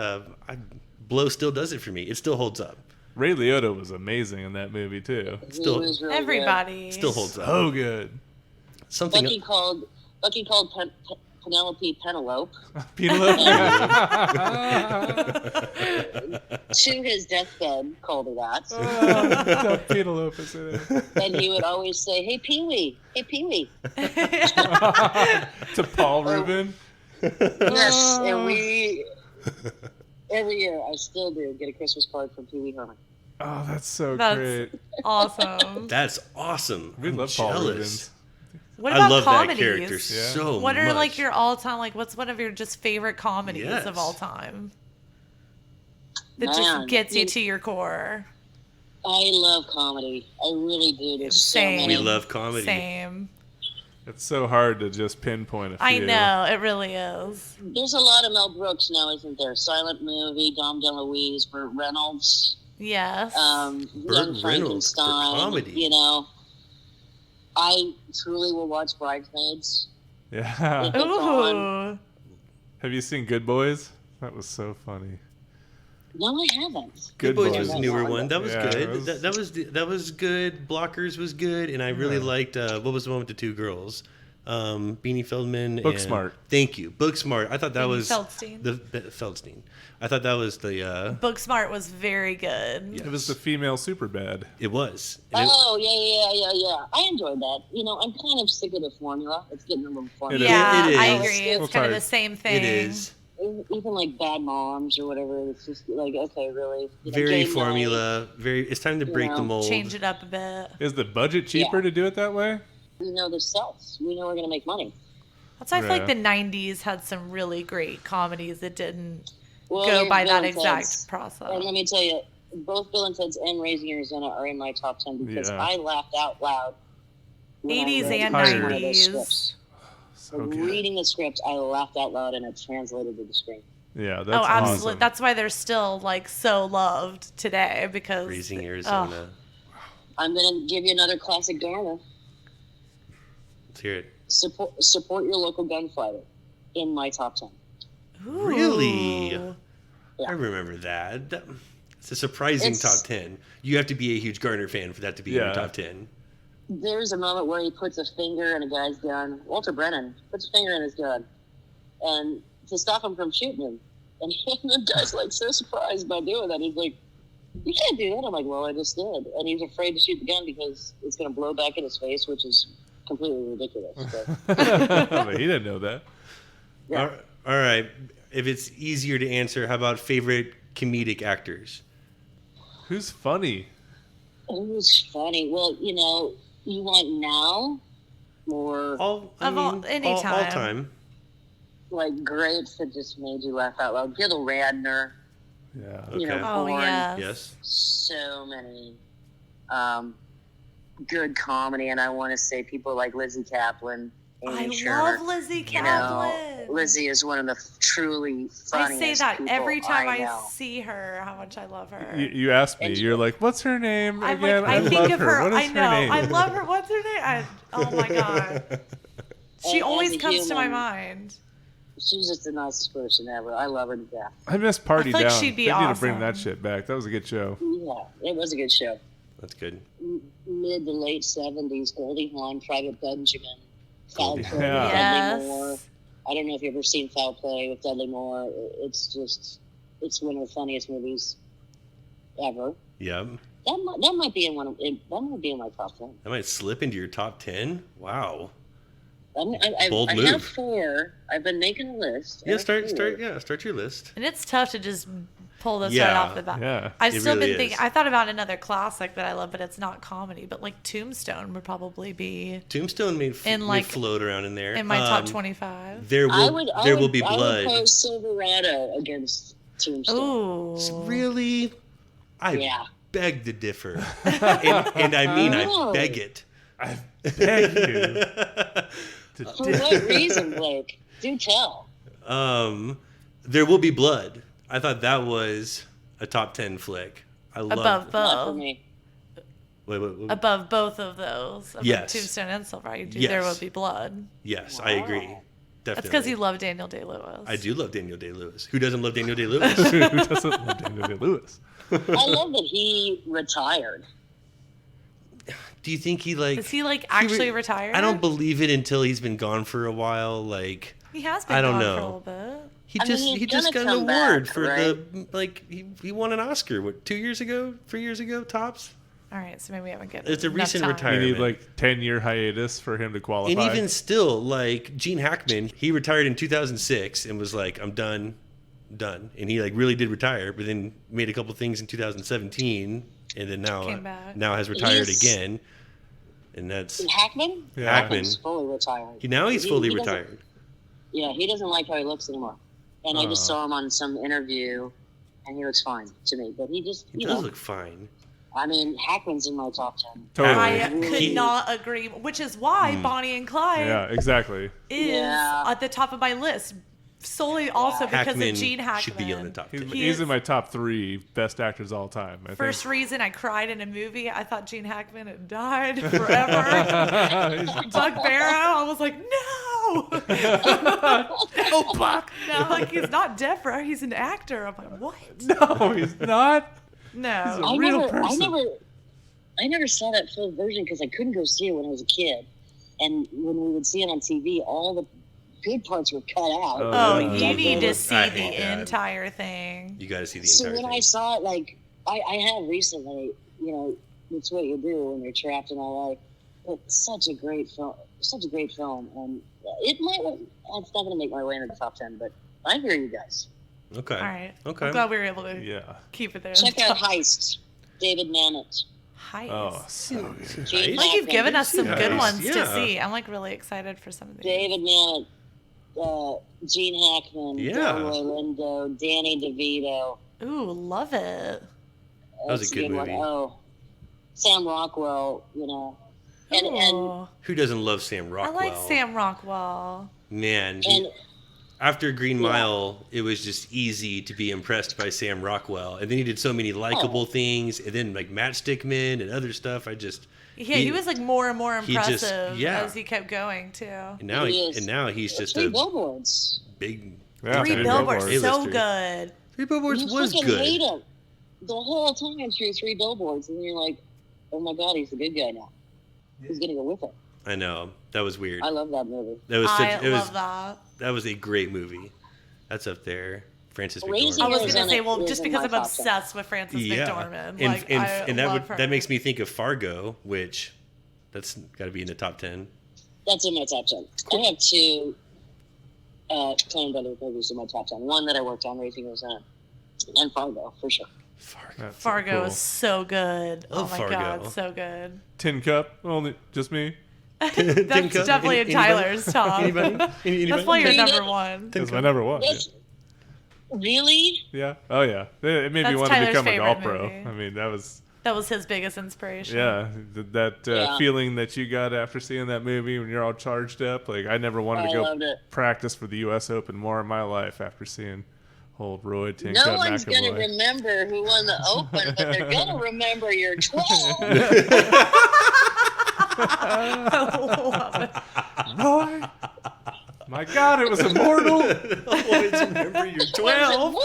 Blow still does it for me. It still holds up. Ray Liotta was amazing in that movie too. Still- He was really good. Everybody. Still holds up. Oh, good. Something. Bucky called Penelope Penelope Penelope. to his deathbed, called her that. Penelope is in it. And he would always say, hey, Pee-wee, hey, Pee-wee. To Paul Rubin. Yes, and we, every year, I still do get a Christmas card from Pee-wee Herman. Oh, that's so That's great. awesome. That's awesome. We I'm love Paul jealous. Rubens. What I about love comedies? that character Yeah. so What are much. like your all-time, like what's one of your just favorite comedies Yes. of all time that Man, just gets you to your core? I love comedy. I really do. There's so Same. many. We love comedy. Same. It's so hard to just pinpoint a few. I know it really is. There's a lot of Mel Brooks now, isn't there? Silent Movie, Dom DeLuise, Burt Reynolds, Yes. Young Reynolds for Frankenstein. comedy. You know, I truly will watch Bridesmaids. Yeah. It's on. Ooh. Have you seen Good Boys? That was so funny. No, I haven't. Good Boys was a Boys. newer one. That was Yeah, good. it was- That was good. Blockers was good, and I really liked what was the one with the 2 girls, Beanie Feldman. Booksmart. And, thank you, Booksmart. I thought that Beanie was Feldstein. the Feldstein. I thought that was the. Booksmart was very good. Yes. It was the female Superbad. It was. And it- Oh, yeah. I enjoyed that. You know, I'm kind of sick of the formula. It's getting a little formula. It is. Yeah, It I is. agree. It's Well, kind of sorry. the same thing. it is Even like Bad Moms or whatever. It's just like, okay, really. You know, very Game Night, formula. Very. It's time to break the know, mold. Change it up a bit. Is the budget cheaper Yeah. to do it that way? We know the sells. We know we're going to make money. That's why I feel like Yeah. the '90s had some really great comedies that didn't Well, go there's by Bill that and exact Ted's. process. And let me tell you, both Bill and Ted's and Raising Arizona are in my top 10 because Yeah. I laughed out loud. when I 80s read and one of those 90s. scripts. So good. Reading the script, I laughed out loud and it translated to the screen. Yeah, that's Oh, absolutely. awesome. That's why they're still like so loved today because Raising oh, Arizona. I'm going to give you another classic Garner. Let's hear it. Support your local gunfighter in my top 10. ooh. Really? Yeah. I remember that. It's a surprising It's- top 10. You have to be a huge Garner fan for that to be in your Yeah. top 10. There's a moment where he puts a finger in a guy's gun. Walter Brennan puts a finger in his gun, and to stop him from shooting him. And the guy's like so surprised by doing that. He's like, "You can't do that." I'm like, "Well, I just did." And he's afraid to shoot the gun because it's going to blow back in his face, which is completely ridiculous. But, But he didn't know that. Yeah. All right. If it's easier to answer, how about favorite comedic actors? Who's funny? it was funny. Well, you know, you want now or All anytime. time. like greats that just made you laugh out loud. Gil Radner, Yeah. you know, Okay. Oh Bourne. yes. Yes. So many good comedy, and I want to say people like Lizzie Kaplan, Amy I Schumer. love Lizzie You Kaplan. know, Lizzie is one of the truly I funniest say that people every time I know. see her, how much I love her. You asked me. And You're like, "What's her name I'm again?" like, I think love of her. What is I her know. name? I love her. What's her name? Oh my god. She As always a comes to my human, mind. she's just the nicest person ever. I love her to death. I miss Party I feel like Down. she'd be They need to bring awesome. that shit back. That was a good show. Yeah, it was a good show. That's good. Mid to late 70s, Goldie Hawn, Private Benjamin, Foul Play with Yeah. Dudley Moore. I don't know if you've ever seen Foul Play with Dudley Moore. It's one of the funniest movies ever. Yep. That might be in my top 10. That might slip into your top 10. Wow. I move. have 4. I've been making a list. Yeah, I have 4. start your list. And it's tough to just pull this Yeah. right off the bat. Yeah. I've It still really been thinking. is. I thought about another classic that I love, but it's not comedy. But like Tombstone would probably be Tombstone may like, float around in there. in my top 25. There will be I blood. would pose Silverado against Tombstone. Ooh. Really? I Yeah. beg to differ. and I mean I beg it. I beg you. For what reason, Blake? Do tell. There Will Be Blood. I thought that was a top 10 flick. I love Above Not for both. me. Wait. Above both of those. Above Yes. Tombstone and Silverado. There Yes. Will Be Blood. Yes, I agree. Wow. Definitely. That's because you love Daniel Day-Lewis. I do love Daniel Day-Lewis. Who doesn't love Daniel Day-Lewis? Who doesn't love Daniel Day-Lewis? I love that he retired. Do you think he Is he like actually retired? I don't believe it until he's been gone for a while. Like He has been I don't gone know. for a little bit. he I mean, just he's he just gonna got an come award back, for right? the like he won an Oscar 2 years ago, 3 years ago tops. All right, so maybe we haven't get It's a enough recent time. You retirement. need like 10-year hiatus for him to qualify. And even still, like Gene Hackman, he retired in 2006 and was like, "I'm done." And he like really did retire, but then made a couple things in 2017, and then Came back. now has retired He's- again. And that's Hackman? Yeah. Hackman. He's fully retired. Now he's He- fully he doesn't- retired. Yeah, he doesn't like how he looks anymore. And I just Oh. saw him on some interview, and he looks fine to me. But he just, He does look fine. I mean, Hackman's in my top 10. Totally. I could He- not agree, which is why Bonnie and Clyde Yeah, exactly. is Yeah. at the top of my list, solely also because Hackman of Gene Hackman. should be on the top He's, 10. He he's is- in my top 3 best actors all time. I First think. reason I cried in a movie, I thought Gene Hackman had died forever. Buck Barrow, I was like, no! Oh, Buck! No, like he's not Deborah, he's an actor. I'm like, what? No, he's not. No. a real person. I never saw that full version because I couldn't go see it when I was a kid. And when we would see it on TV, all the good parts were cut out. Oh, Yeah. you need to see I the hate that. entire thing. You got to see the So entire when thing. I saw it, like, I have recently, you know, it's what you do when you're trapped in LA. But such a great film. And it might, it's not going to make my way into the top 10, but I hear you guys. Okay. All right. Okay. I'm glad we were able to Yeah. keep it there. Check out Heist, David Mamet. Heist. Oh, so good. Gene Like you've Hackman. given us some good Heist, ones yeah. to see. I'm like really excited for some of these. David Mamet, Gene Hackman, Yeah. Delroy Lindo, Danny DeVito. Ooh, love it. That was That's a good one. movie. Oh, Sam Rockwell, you know. And Ooh. Who doesn't love Sam I Rockwell? like Sam Rockwell. Man, and after Green Mile, it was just easy to be impressed by Sam Rockwell. And then he did so many likable things. And then like Matt Stickman and other stuff. Yeah, he was like more and more he just- impressive yeah. as he kept going too. And now He is. he's just Three a Billboards. big. Yeah, Three Three Billboards, Billboards. so A-lister. good. Three Billboards You was fucking good. hate him the whole time through Three Billboards, and then you're like, oh my god, he's the good guy now. He's gonna go with it. I know that was weird. I love that movie. That was I such. It love was that. that was a great movie. That's up there. Frances Raising I was McDormand. gonna say, well, is just in because my I'm top 10. obsessed with Frances McDormand, and like I and that love her. that makes me think of Fargo, which that's got to be in the top 10. That's in my top 10. I have two Coen Brothers movies in my top 10. One that I worked on, Raising Arizona, and Fargo, for sure. That's Fargo cool. is so good. Oh Love my Fargo. god, so good. Tin Cup. Only just me. That's Cup? definitely in Anybody? Tyler's top. Anybody? That's why you're Anybody? number one. That's my number one. That's, really? Yeah. Oh yeah. It made me That's want to Tyler's become a favorite golf pro. movie. I mean, that was That was his biggest inspiration. yeah. That Yeah. feeling that you got after seeing that movie when you're all charged up. Like I never wanted I to go loved it. practice for the U.S. Open more in my life after seeing old Roy Tin No Cup one's going to McAvoy. remember who won the Open, but they're going to remember your 12. I love it. Roy, my my God, it was immortal. Always remember you're 12.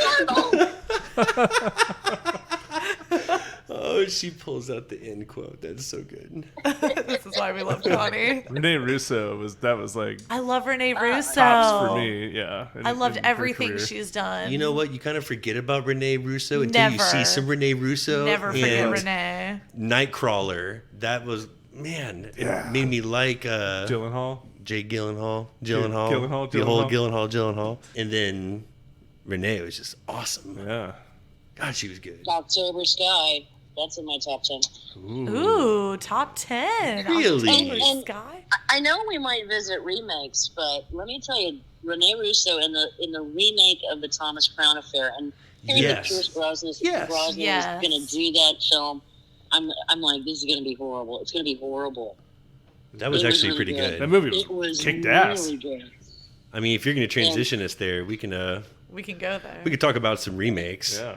Oh, she pulls out the end quote. That's so good. This is why we love Connie. Renee Russo was like I love Renee Russo. tops for me. Yeah, I loved in her everything career. she's done. You know what? You kind of forget about Renee Russo until you see Never. some Renee Russo. Never forget and Renee. Nightcrawler. That was, man, it made me like Gyllenhaal. Jake Gyllenhaal. Gyllenhaal. The whole Gyllenhaal. And then Renee was just awesome. Yeah. God, she was good. October Sky. That's in my top 10. Ooh, top 10. Really? October And- Sky. I know we might visit remakes, but let me tell you, Renee Russo in the remake of the Thomas Crown Affair, and hearing that Yes. Pierce Brosnan Yes. was Yes. going to do that film, I'm like, this is going to be horrible. It's going to be horrible. That was It was actually really pretty good. good. That movie It was kicked really ass. good. I mean, if you're going to transition us there, we can We can go there. we could talk about some remakes. Yeah.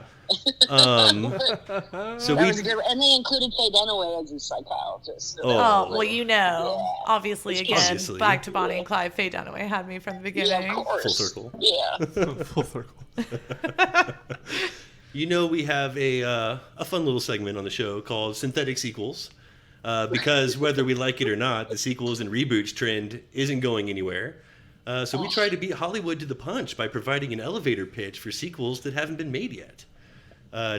So That we was good. And they included Faye Dunaway as a psychologist. So Oh. that Oh, was well, you know, Yeah. obviously, again, Obviously. back to Bonnie and Clyde, Faye Dunaway had me from the yeah, beginning. of course. full circle. Yeah. Full circle. You know, we have a fun little segment on the show called Synthetic Sequels. Because whether we like it or not, the sequels and reboots trend isn't going anywhere. So we try to beat Hollywood to the punch by providing an elevator pitch for sequels that haven't been made yet.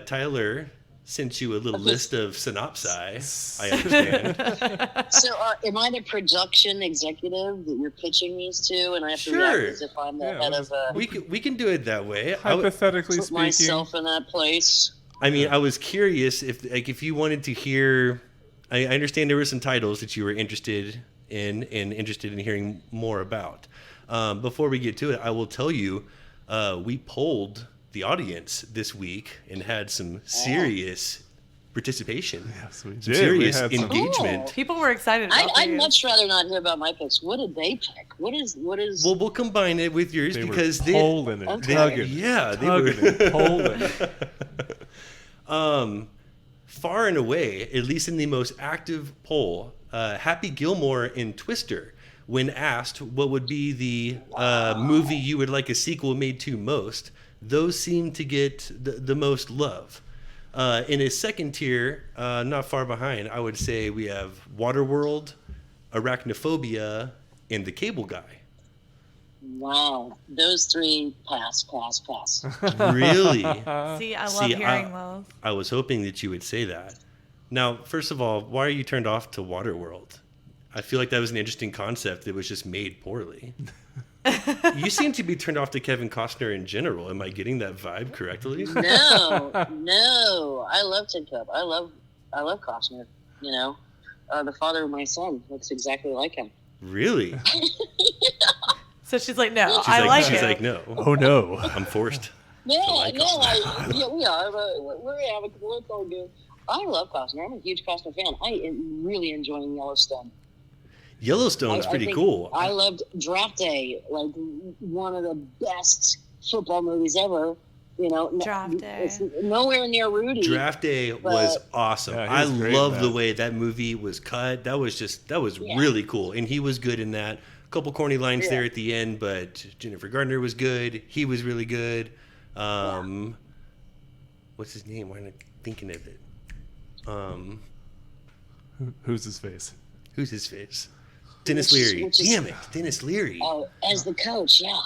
Tyler sent you a little list of synopsis, I understand. So, am I the production executive that you're pitching these to, and I have to Sure. react as if I'm the Yeah, head we'll of We can do it that way. I would- Hypothetically put speaking, myself in that place? I mean, I was curious if you wanted to hear. I understand there were some titles that you were interested in and interested in hearing more about. Before we get to it, I will tell you, we polled the audience this week and had some serious participation, Yes, we some did. We serious had some- engagement. Cool. People were excited about I'd these. much rather not hear about my picks. What did they pick? What is? Well, we'll combine it with yours They because were they, polling and Okay. tugging. yeah, they tugging were. and polling. Far and away, at least in the most active poll, Happy Gilmore and Twister, when asked what would be the movie you would like a sequel made to most, those seem to get the most love. In a second tier, not far behind, I would say we have Waterworld, Arachnophobia, and The Cable Guy. Wow, those three pass. Really? See, I love hearing those. I was hoping that you would say that. Now, first of all, why are you turned off to Waterworld? I feel like that was an interesting concept that was just made poorly. You seem to be turned off to Kevin Costner in general. Am I getting that vibe correctly? No, I love Tin Cup. I love Costner. You know, the father of my son looks exactly like him. Really? So she's like, no, She's I like she's it. like, no, Oh no. I'm forced. Yeah, like no, yeah, we are. But we're amicable. It's all good. I love Costner. I'm a huge Costner fan. I am really enjoying Yellowstone. Yellowstone's I pretty think cool. I loved Draft Day, like one of the best football movies ever. You know, Draft Day. It's nowhere near Rudy. Draft Day was awesome. Yeah, he I was great in love the that. way that movie was cut. That was really cool, and he was good in that. A couple corny lines there at the end, but Jennifer Gardner was good. He was really good. What's his name? Why am I thinking of it? Who's his face? Who's his face? Dennis Leary. which is- Damn it, Dennis Leary. Oh, as the coach, yeah.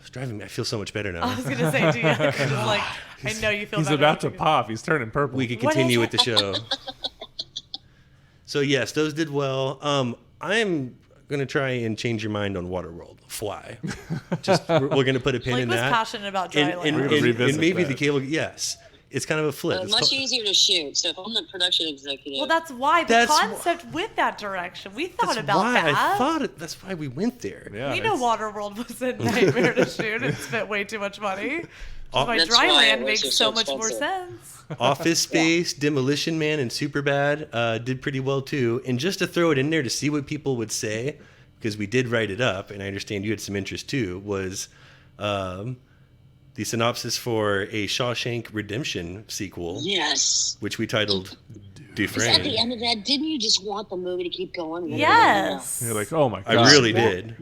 It's driving me. I feel so much better now. I was gonna say, do you? Just like, I know you feel. He's better about to after you- pop. He's turning purple. We could What continue is with the show. So yes, those did well. I'm gonna try and change your mind on Waterworld. Fly. Just we're gonna put a pin Blake in was that. passionate about And, dry and, land. gonna and, revisit and maybe that. the cable. Yes, it's kind of a flip. It's Much called- easier to shoot. So if I'm the production executive, Well, that's why the That's wh- concept went that direction. We thought that's about why that. I thought it. That's why we went there. Yeah, We know it's- Waterworld was a nightmare to shoot and spent way too much money. Which is why That's dry why land it was makes just so so much more expensive. sense. Office Space, Demolition Man, and Superbad did pretty well too. And just to throw it in there to see what people would say, because we did write it up, and I understand you had some interest too, was the synopsis for a Shawshank Redemption sequel, yes. which we titled Is at the Dufresne. end of that, didn't you just want the movie to keep going? Yes. You're like, oh my god. I really did.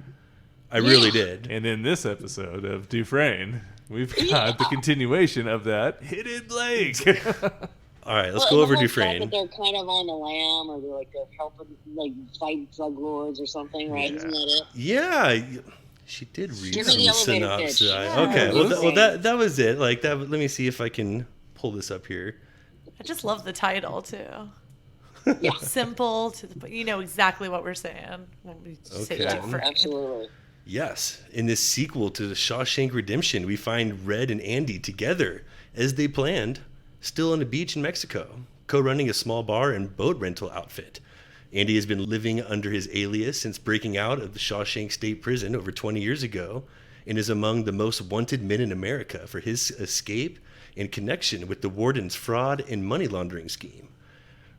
I really did. And in this episode of Dufresne, we've got the continuation of that Hidden Blake. All right, let's go over the whole fact Dufresne. that they're kind of on the lam, or they're helping fight drug lords or something, right? Isn't that it? Yeah, she did read Give me some the elevator synopsis. pitch. Okay, well that was it. Like that. Let me see if I can pull this up here. I just love the title too. Yeah. Simple to the point. You know exactly what we're saying when we say Okay. Dufresne. Absolutely. Yes, in this sequel to the Shawshank Redemption, we find Red and Andy together as they planned, still on the beach in Mexico, co-running a small bar and boat rental outfit. Andy has been living under his alias since breaking out of the Shawshank State Prison over 20 years ago and is among the most wanted men in America for his escape and connection with the warden's fraud and money laundering scheme.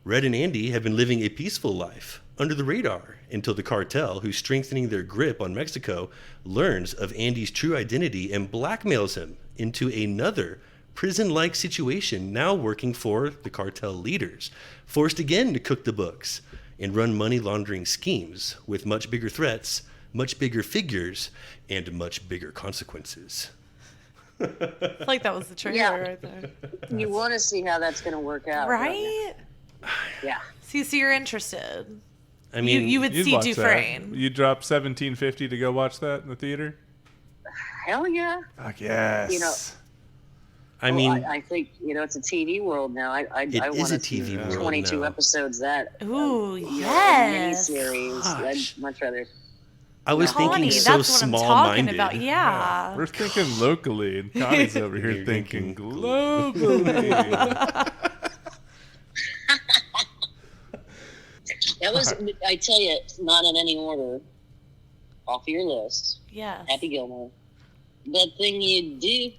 Red and Andy have been living a peaceful life under the radar until the cartel, who's strengthening their grip on Mexico, learns of Andy's true identity and blackmails him into another prison-like situation, now working for the cartel leaders, forced again to cook the books and run money laundering schemes with much bigger threats, much bigger figures, and much bigger consequences. I feel like that was the trailer Yeah. right there. You want to see how that's going to work out, don't you? Right? Yeah. So you're interested. I mean, you would You'd see watch Dufresne. that. You drop $17.50 to go watch that in the theater? Hell yeah. Fuck yes. You know, I mean, I think it's a TV world now. I it want is to a TV world 22 now. episodes that. Ooh, yes. Miniseries. Gosh. I'd much rather. I was Connie, thinking that's so what I'm talking small-minded. about. Yeah. We're thinking locally, and Connie's over here You're thinking thinking globally. That was, I tell you, not in any order. Off your list. Yes. Happy Gilmore. That thing you do.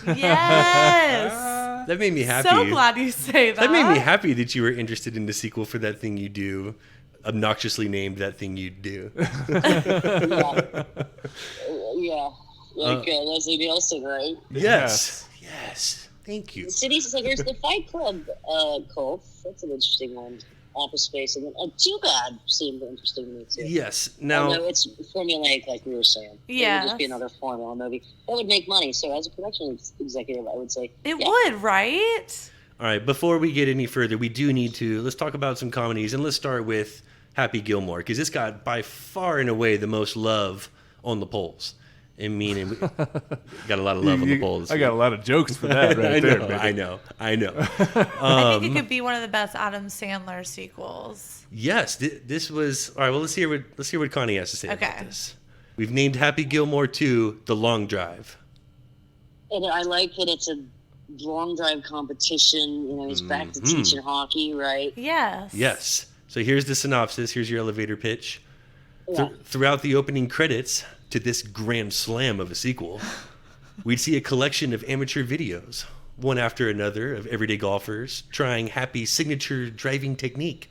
Yes. That made me happy. So glad you say that. That made me happy that you were interested in the sequel for That Thing You Do, obnoxiously named That Thing You Do. Yeah. Like Leslie Nielsen, right? Yes. Yes. Thank you. City Slickers, the Fight Club, Cole. That's an interesting one. Office Space, and then Too Bad seemed interesting to me too. Yes. Now, Although it's formulaic, like we were saying. It Yes. would just be another formula movie. That would make money. So as a production executive, I would say It yeah. would, right? all right, before we get any further, we do need to, let's talk about some comedies, and let's start with Happy Gilmore, because this got by far and away the most love on the polls. I mean, we got a lot of love on the polls. I got a lot of jokes for that right there. baby. I know. I think it could be one of the best Adam Sandler sequels. Yes, this was all right. Well, let's hear what Connie has to say about Okay. this. We've named Happy Gilmore 2 The Long Drive. And I like that it's a long drive competition. He's back to teaching hockey, right? Yes. Yes. So here's the synopsis. Here's your elevator pitch. Yeah. Throughout the opening credits to this grand slam of a sequel, we'd see a collection of amateur videos, one after another, of everyday golfers trying Happy's signature driving technique.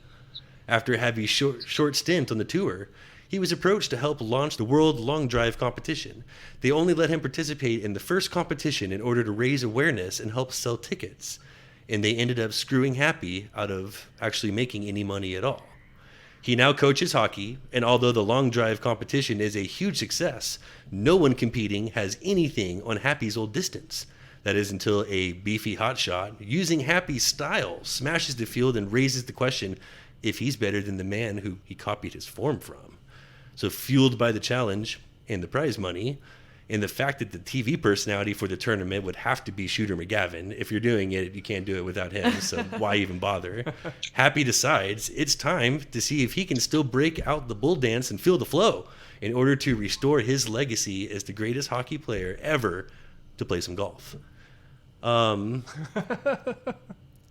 After Happy's short stint on the tour, he was approached to help launch the World Long Drive competition. They only let him participate in the first competition in order to raise awareness and help sell tickets, and they ended up screwing Happy out of actually making any money at all. He now coaches hockey, and although the long drive competition is a huge success, no one competing has anything on Happy's old distance. That is until a beefy hotshot, using Happy's style, smashes the field and raises the question if he's better than the man who he copied his form from. So fueled by the challenge and the prize money, and the fact that the TV personality for the tournament would have to be Shooter McGavin. If you're doing it, you can't do it without him, so why even bother? Happy decides it's time to see if he can still break out the bull dance and feel the flow in order to restore his legacy as the greatest hockey player ever to play some golf.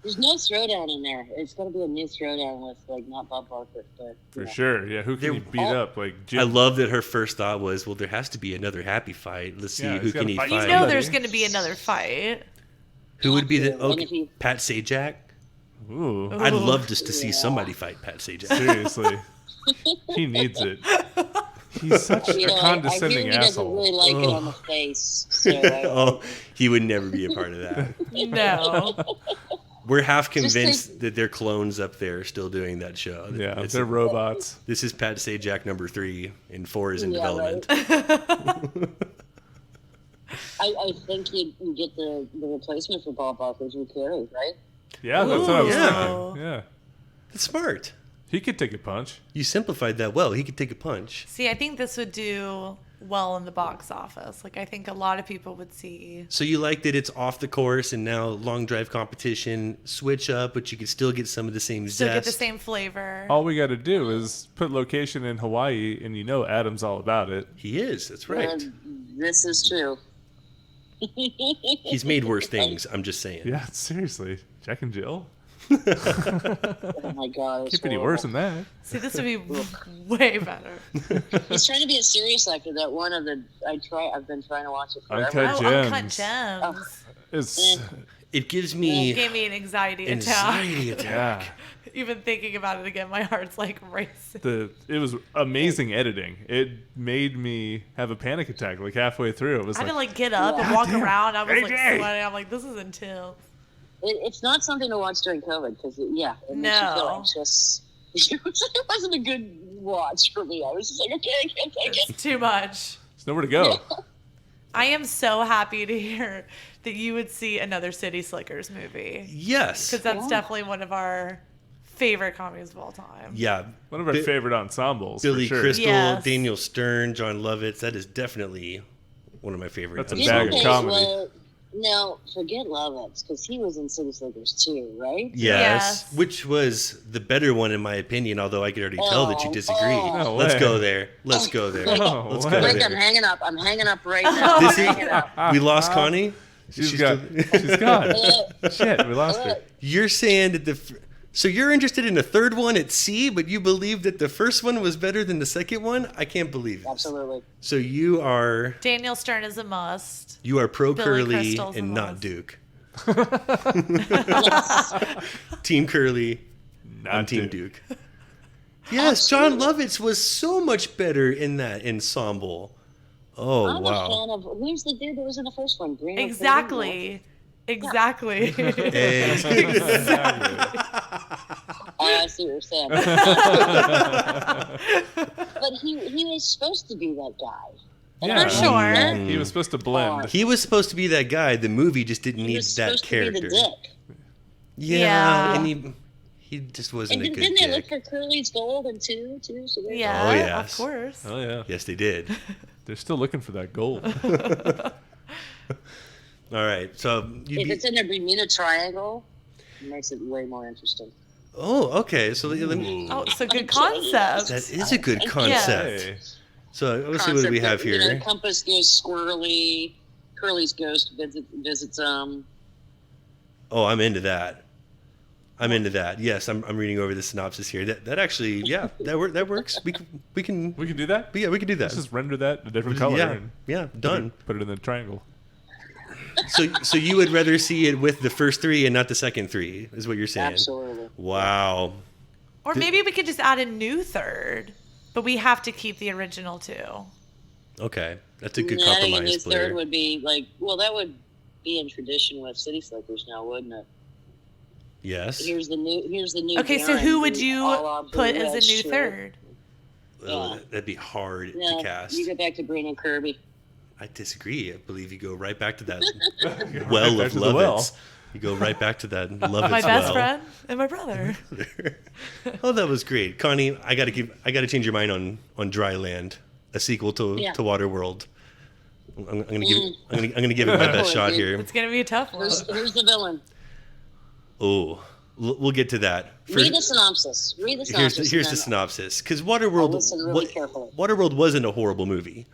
There's no throwdown in there. It's going to be a new throwdown with not Bob Barker, but For sure. Yeah, who can he beat up? Like Jim. I love that her first thought was, well, there has to be another Happy fight. Let's see Yeah, who he's can gotta he fight fight. You know there's going to be another fight. Who would be the What if he- Pat Sajak? Ooh, I'd love just to see somebody fight Pat Sajak. seriously. He needs it. He's such a I condescending hear he doesn't asshole. really like it on the face. So Oh, he would never be a part of that. No. We're half convinced that they're clones up there still doing that show. Yeah, they're robots. This is Pat Sajak number 3, and 4 is in Yeah, development. right. I think you get the replacement for Bob Barker, Drew Carey, right? Yeah, that's what I was yeah. thinking. Yeah. That's smart. He could take a punch. You simplified that well. He could take a punch. See, I think this would do well in the box office. Like, I think a lot of people would see. So you like that it's off the course and now long drive competition, switch up, but you can still get some of the same Still zest. get the same flavor. All we got to do is put location in Hawaii, and Adam's all about it. He is. That's right. This is true. He's made worse things. I'm just saying. Yeah, seriously. Jack and Jill? Oh my god. Could be worse than that. See, this would be way better. He's trying to be a serious actor. That one of the I've been trying to watch it forever. Uncut Uncut Gems. Gems. It's, It gives It me gave me an anxiety anxiety attack. attack. yeah. Even thinking about it again, my heart's like racing. It was amazing editing. It made me have a panic attack like halfway through. It was I had like, to get up and walk around. I was like AJ. sweating. I'm like, this is intense. It's not something to watch during COVID because it makes you feel anxious. It wasn't a good watch for me. I was just like, okay, I can't take it. It's too much. there's nowhere to go. I am so happy to hear that you would see another City Slickers movie. Yes. Because that's definitely one of our favorite comedies of all time. Yeah. One of our favorite ensembles. Billy for sure. Crystal, Yes. Daniel Stern, John Lovitz. That is definitely one of my favorite. That's a bag of comedy. Well, now, forget Lovitz because he was in City Slickers too, right? Yes, Yes. which was the better one in my opinion, although I could already tell that you disagree. No Let's way. go there. Let's go there. No Let's way. go Rick, I'm there. hanging up. I'm hanging up right now. This I'm is- hanging up. We lost Connie? She's She's gone. Shit, we lost her. You're saying that so you're interested in a third one at C, but you believe that the first one was better than the second one? I can't believe it. Absolutely. So you are Daniel Stern is a must. pro Billy Curly Crystal's and a not must. Duke. Yes. Team Curly on Team Duke. Yes, John Lovitz was so much better in that ensemble. Oh, I'm a wow. fan of who's the dude that was in the first one? Bruno Exactly. Exactly. I see what you're saying. But he was supposed to be that guy. Yeah. For sure. He was supposed to blend. He was supposed to be that guy. The movie just didn't He need was that supposed character. to be the dick. Yeah, Yeah. and he just wasn't And a good didn't they look dick. for Curly's gold and too? So they- Yeah, Oh, yes. of course. Oh, yeah. Yes, they did. They're still looking for that gold. All right, so If it's in the Bermuda Triangle, it makes it way more interesting. okay. So let me. Oh, it's a good concept. That is a good concept. Hey. So let's see what do we have You know, here. Compass goes squirrely. Curly's ghost visits Oh, I'm into that. I'm into that. Yes, I'm reading over the synopsis here. That actually, yeah, that works. We can We can do that? yeah, we can do that. Let's just render that a different color. Yeah, and yeah, done. Put it in the triangle. So you would rather see it with the first 3 and not the second 3, is what you're saying? absolutely. Wow. Or maybe we could just add a new third, but we have to keep the original 2. Okay, that's a good I think a new compromise, third Blair. would be like, well, that would be in tradition with City Slickers now, wouldn't it? Yes. Here's the new. Okay, so Baron, who would a you la put Blue as a Red new Shirt. third? Oh, that'd be hard No, to cast. you go back to Bruno Kirby. I disagree. I believe you go right back to that well back of to the well. Lovitz. You go right back to that Lovitz My best well. friend and my brother. Oh, that was great, Connie. I got to change your mind on Dry Land, a sequel to Waterworld. I'm gonna give it my best shot here. It's gonna be a tough one. Who's the villain? Oh, we'll get to that. Read the synopsis. Here's the and then synopsis. Because I'll Waterworld, listen really carefully. Waterworld wasn't a horrible movie.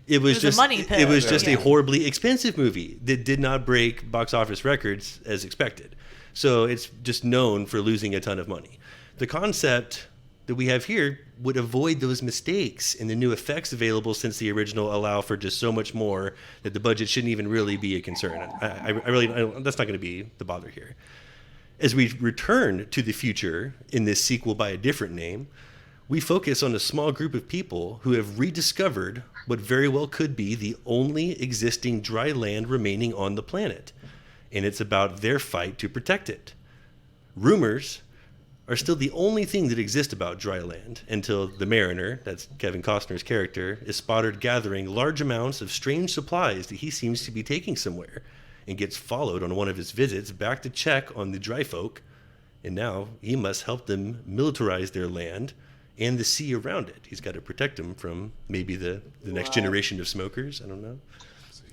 It was a just money pit. It was just Yeah. a horribly expensive movie that did not break box office records as expected. So it's just known for losing a ton of money. The concept that we have here would avoid those mistakes, and the new effects available since the original allow for just so much more that the budget shouldn't even really be a concern. I that's not going to be the bother here. As we return to the future in this sequel by a different name, we focus on a small group of people who have rediscovered what very well could be the only existing dry land remaining on the planet. And it's about their fight to protect it. rumors are still the only thing that exist about dry land until the mariner, that's Kevin Costner's character, is spotted gathering large amounts of strange supplies that he seems to be taking somewhere, and gets followed on one of his visits back to check on the dry folk, and now he must help them militarize their land and the sea around it. He's got to protect them from maybe the next generation of smokers. I don't know.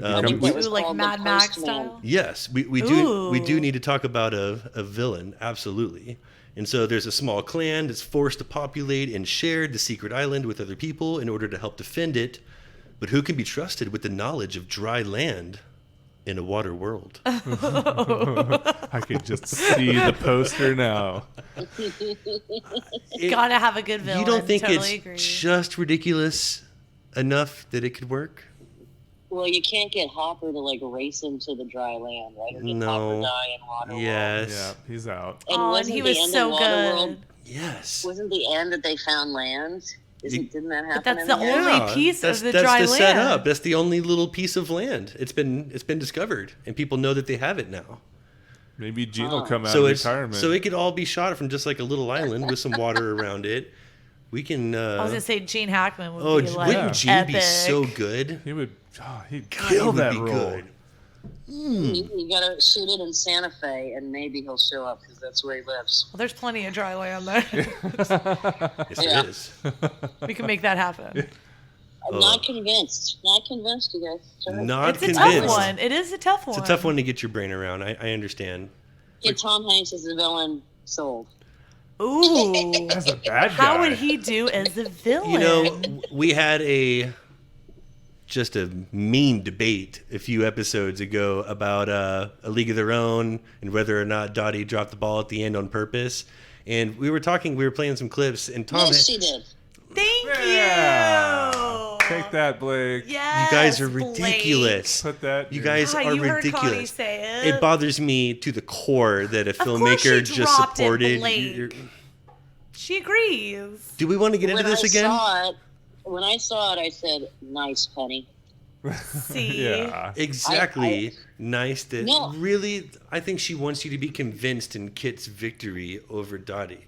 Ooh, like Mad Max style. Yes, we do need to talk about a villain, absolutely. And so there's a small clan that's forced to populate and share the secret island with other people in order to help defend it. But who can be trusted with the knowledge of dry land in a water world? I can just see the poster now. Gotta have a good villain. You don't think totally it's agree. just ridiculous enough that it could work? Well, you can't get Hopper to like race into the dry land, right? Or did No. Hopper die in Waterworld? Yes. Yeah, he's out. And Oh, and wasn't he the was end so of Waterworld, good. Yes. Wasn't the end that they found land? Didn't that happen? But that's in the the end? only piece that's, of the that's dry the land. setup. That's the only little piece of land. It's been discovered, and people know that they have it now. Maybe Gene will come out So of it's retirement. so it could all be shot from just like a little island with some water around it. We can. I was gonna say Gene Hackman would Oh, be like wouldn't Gene be epic. so good? he would. Oh, he'd God, kill he would that be role. good. You gotta shoot it in Santa Fe, and maybe he'll show up because that's where he lives. Well, there's plenty of dry land there. Yes, Yeah. it is. We can make that happen. I'm not convinced. Not convinced, you guys. Sorry. Not It's a convinced. tough one. It is a tough one. It's a tough one to get your brain around. I understand. Get Tom Hanks as the villain sold. Ooh. As a bad guy. How would he do as a villain? You know, we had just a mean debate a few episodes ago about A League of Their Own and whether or not Dottie dropped the ball at the end on purpose. And we were playing some clips, and Tom. Yes, she did. Thank Yeah. you. Take that, Blake. Yes, You guys are Blake. ridiculous. Put that. You in- guys God, are you heard Connie ridiculous. say it. It bothers me to the core that a course filmmaker she just dropped it, supported. Blake. She agrees. Do we want to get into this again? When I saw it, I said, "Nice, Penny." See? Yeah. Exactly. Nice. That No. really, I think she wants you to be convinced in Kit's victory over Dottie.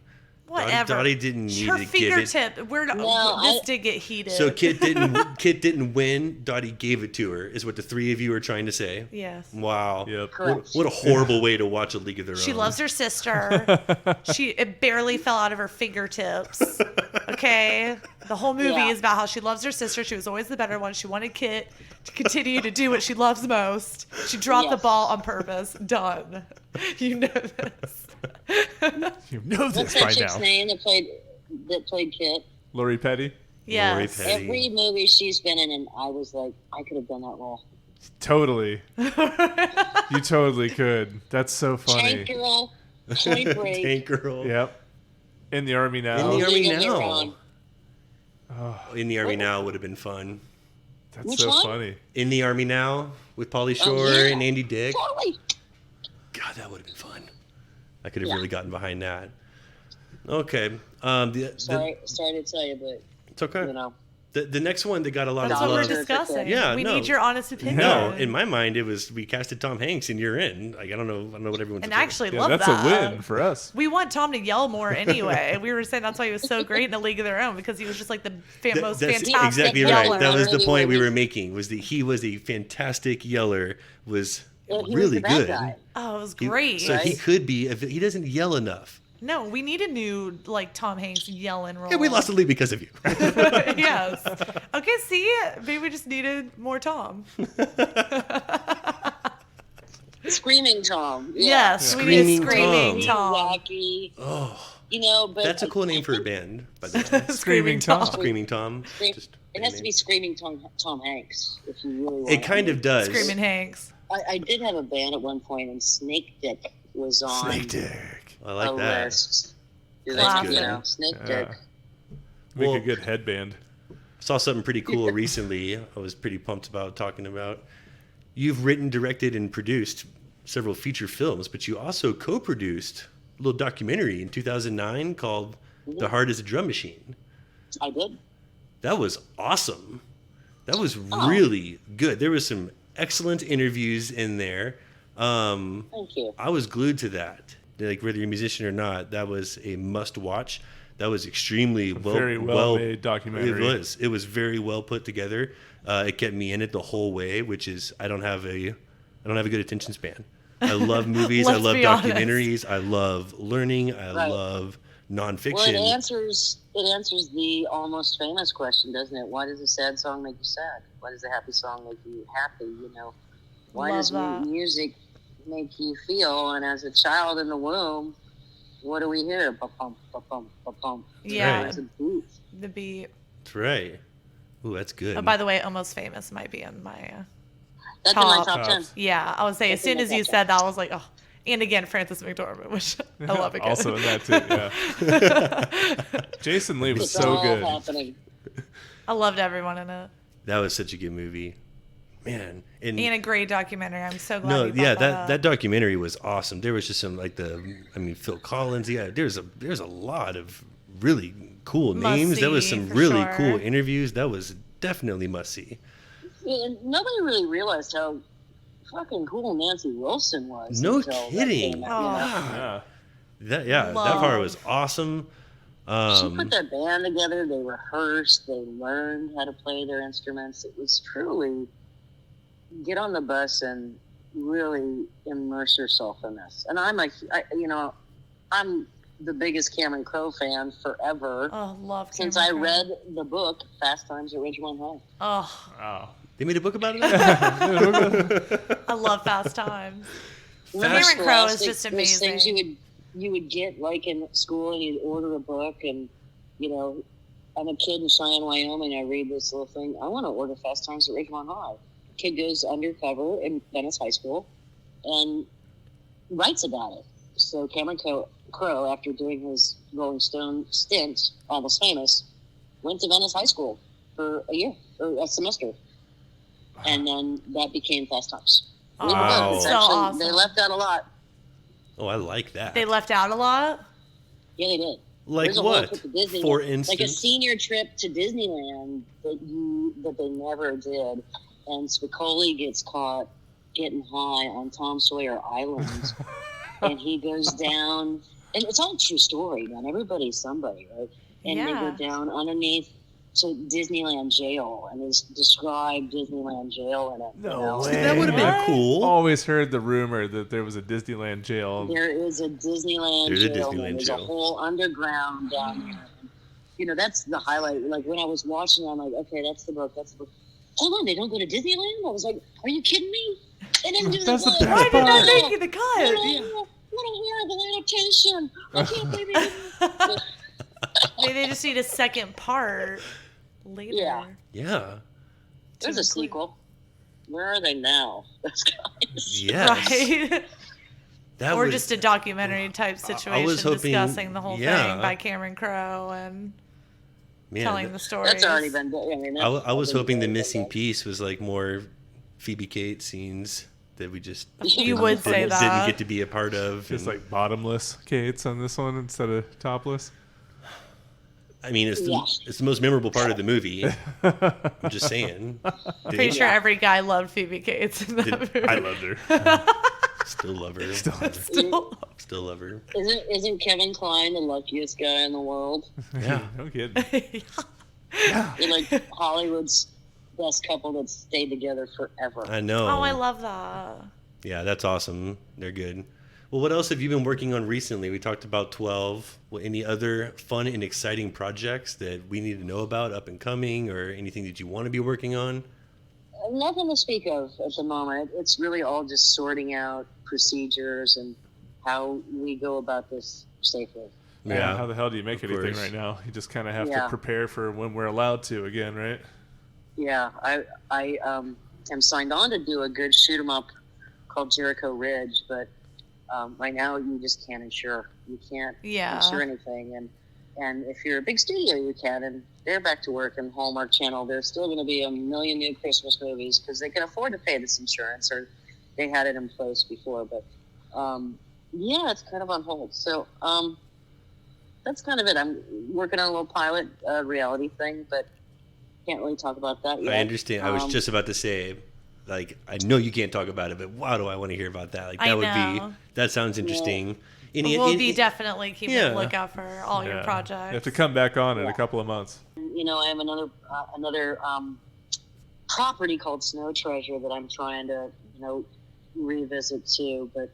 Whatever. Dottie didn't need Her to give it. fingertip. No, This did get heated. So Kit didn't win. Dottie gave it to her. Is what the three of you are trying to say. Yes. Wow. Yep. What a horrible way to watch A League of Their Own. She loves her sister. It barely fell out of her fingertips. Okay? The whole movie Yeah. is about how she loves her sister. She was always the better one. She wanted Kit to continue to do what she loves most. She dropped the Yes. ball on purpose. Done. You know this. You know What's this that by chick's now. name that played Kit? Lori Petty. Yes. Petty. Every movie she's been in, and I was like, I could have done that role. Totally. You totally could. That's so funny. Tank Girl, Point Break. Tank Girl. Yep. In the army now. In the Army League of Their Now. Own. In the Army Now would have been fun. That's Which so one? funny. In the Army Now with Pauly Shore yeah. and Andy Dick. Totally. God, that would have been fun. I could have Yeah. really gotten behind that. Okay. Sorry to tell you, but It's okay. you know. The next one that got a lot That's of what we're love. discussing. Yeah, we no. need your honest opinion. No, in my mind, it was we casted Tom Hanks and you're in. Like I don't know what everyone's. And opinion. actually Yeah, love that's that. a win for us. We want Tom to yell more anyway. We were saying that's why he was so great in A League of Their Own, because he was just like the most That's fantastic exactly yeller. right. That was the Really point we worthy. were making. Was that he was a fantastic yeller. Was Well, he was really the bad good. guy. Oh, it was He- great. So he could be. He doesn't yell enough. No, we need a new like Tom Hanks yelling role. Yeah, we lost the lead because of you. Yes. Okay, see, maybe we just needed more Tom. Screaming Tom. Yes, we need a Screaming screaming Tom. Tom. Wacky. Oh, You know, but that's a cool name for a band. By the way. Screaming Tom. Screaming Tom. Just It has to be Screaming Tom Hanks if you really want. It kind of does. Screaming Hanks. I did have a band at one point, and Snake Dick was on Snake Dick. I like a that. list. That's You good. know, Snake Dick. Make Well- a good headband. Saw something pretty cool recently. I was pretty pumped about talking about. You've written, directed, and produced several feature films, but you also co-produced a little documentary in 2009 called "The Heart Is a Drum Machine." I did. That was awesome. That was really good. There was some excellent interviews in there. Thank you. I was glued to that. like whether you're a musician or not, that was a must watch. That was extremely very well made documentary. It was very well put together. It kept me in it the whole way, which is I don't have a good attention span. I love movies. I love documentaries. I love learning. I love nonfiction. Well, it answers the almost famous question, doesn't it? Why does a sad song make you sad? Why does a happy song make you happy? You know, why does music make you feel? And as a child in the womb, what do we hear? Ba-pum, ba-pum, ba-pum. Yeah. Right. It's a beat. The beat. That's right. Ooh, that's good. Oh, by the way, Almost Famous might be in my That's in my top 10. Yeah, I would say as soon as you said that, I was like, oh. And again, Frances McDormand, which I love again. Also in that too, yeah. Jason Lee was It's so all good. happening. I loved everyone in it. That was such a good movie, man. And a great documentary. I'm so glad. You brought that documentary was awesome. There was just some Phil Collins. Yeah, there's a lot of really cool names. There was some really cool interviews. That was definitely must see. Yeah, and nobody really realized how fucking cool Nancy Wilson was. No until that kidding. came out, Yeah. That part was awesome. She put that band together. They rehearsed. They learned how to play their instruments. It was truly get on the bus and really immerse yourself in this. And I'm the biggest Cameron Crowe fan forever. Oh, love Cameron since I Crowe. read the book Fast Times at Ridgemont High. Oh, Wow. They made a book about it. I love Fast Times. Remember Cameron Crowe is Scholastic, just those amazing. things you would get like in school, and you'd order a book, and you know, I'm a kid in Cheyenne, Wyoming. I read this little thing. I want to order Fast Times at Ridgemont High. Kid goes undercover in Venice High School and writes about it. So Cameron Crowe, after doing his Rolling Stone stint, Almost Famous, went to Venice High School for a year or a semester, and then that became Fast Times. Read the book. Wow. It's So actually, awesome. They left out a lot. Oh, I like that. They left out a lot. Yeah, they did. Like There's a whole what? trip to Disneyland, For like a instance? senior trip to Disneyland that they never did, and Spicoli gets caught getting high on Tom Sawyer Island, and he goes down, and it's all a true story, man. Everybody's somebody, right? And they go down underneath to Disneyland jail, and they describe Disneyland jail in it. No way. That would have been cool. Always heard the rumor that there was a Disneyland jail. There is a Disneyland There's a jail. Disneyland There's jail. a whole underground down there. You know, that's the highlight. Like, when I was watching it, I'm like, okay, that's the book. Hold on, they don't go to Disneyland? I was like, are you kidding me? They didn't do That's the the best Why did that part. make you the cut? What a horrible adaptation. I can't believe it. Maybe they just need a second part later. Yeah. Yeah. There's a sequel. Where are they now? Those guys. Yes. Right. That Or would- just a documentary type situation hoping- discussing the whole yeah. thing by Cameron Crowe and man, telling the story. That's already been done. I mean, I was hoping the missing piece. piece was like more Phoebe Cates scenes that we just You would say didn't that. get to be a part of. Just and- like bottomless Kates on this one instead of topless. I mean, it's the most memorable part of the movie. I'm just saying. Pretty sure every guy loved Phoebe Cates in that movie. I loved her. Still love her. Still love her. Isn't Kevin Kline the luckiest guy in the world? Yeah. No kidding. They're like Hollywood's best couple that stayed together forever. I know. Oh, I love that. Yeah, that's awesome. They're good. Well, what else have you been working on recently? We talked about 12. Well, any other fun and exciting projects that we need to know about, up and coming, or anything that you want to be working on? Nothing to speak of at the moment. It's really all just sorting out procedures and how we go about this safely. Yeah. How the hell do you make Of anything course. right now? You just kind of have to Yeah. prepare for when we're allowed to again, right? Yeah, I am signed on to do a good shoot 'em up called Jericho Ridge, but right now you just can't insure. You can't insure anything, and if you're a big studio, you can. And they're back to work, and Hallmark Channel, there's still going to be a million new Christmas movies because they can afford to pay this insurance, or they had it in place before. But yeah, it's kind of on hold. So that's kind of it. I'm working on a little pilot reality thing, but can't really talk about that yet. I understand. I was just about to say, like, I know you can't talk about it, but wow, do I want to hear about that? Like, I that would know. be, that sounds interesting. We'll be definitely keeping a Yeah. lookout for all your You projects. have to come back on in a couple of months. You know, I have another property called Snow Treasure that I'm trying to, revisit too. But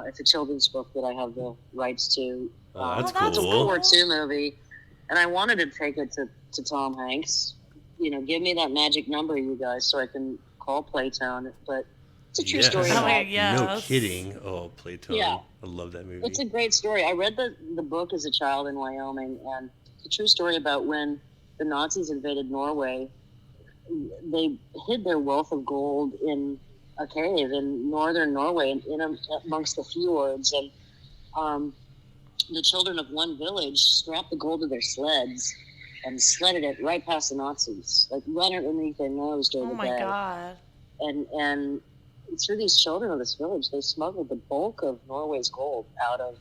it's a children's book that I have the rights to. That's It's a cool. World War II movie, and I wanted to take it to Tom Hanks. Give me that magic number, you guys, so I can call Playtone. But it's a true Yes. story. Oh, about yeah. No Yes. kidding. Oh, Playtone. Yeah. I love that movie. It's a great story. I read the book as a child in Wyoming, and it's a true story about when the Nazis invaded Norway. They hid their wealth of gold in a cave in northern Norway, amongst the fjords. And the children of one village strapped the gold to their sleds and sledded it right past the Nazis, like right underneath their nose during Oh the my day. God. And through these children of this village, they smuggled the bulk of Norway's gold out of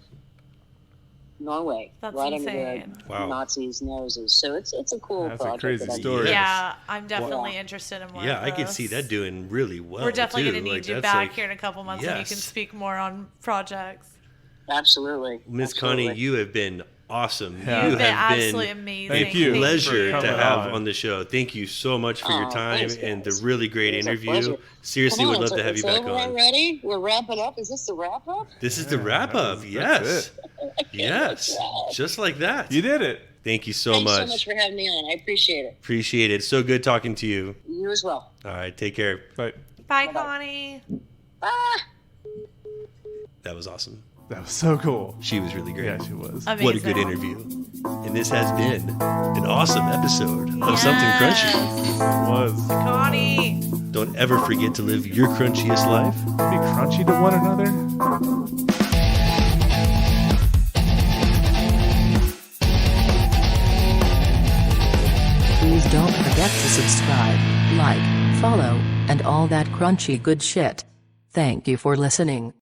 Norway, That's right insane. under the Wow. Nazis' noses. So it's a cool That's a project. crazy that I story. did. Yeah, I'm definitely Yeah. interested in more. Yeah, of I could this. see that doing really well. We're definitely too. going to need Like, you that's back like- here in a couple months, and you Yes. can speak more on projects. Absolutely. Miss Absolutely. Connie, you have been awesome. Yeah. You You've been have absolutely been amazing. Thank you. pleasure for to coming have on. on the show. Thank you so much for your Oh, time thanks, and the guys. really great It was a interview. pleasure. Seriously, Come would on, love to have you it's back over on. already? We're wrapping up? Is this the wrap up? This is the wrap up. that's Yes. it. Yes. Just like that. You did it. Thank you so Thanks much. so much for having me on. I appreciate it. Appreciate it. So good talking to you. You as well. All right. Take care. But Bye, Bye-bye. Connie. Ah! That was awesome. that was so cool. She was really great. Yeah, she was. Amazing. What a good interview. And this has been an awesome episode of Something Crunchy. It was. Connie. Don't ever forget to live your crunchiest life. Be crunchy to one another. Please don't forget to subscribe, like, follow, and all that crunchy good shit. Thank you for listening.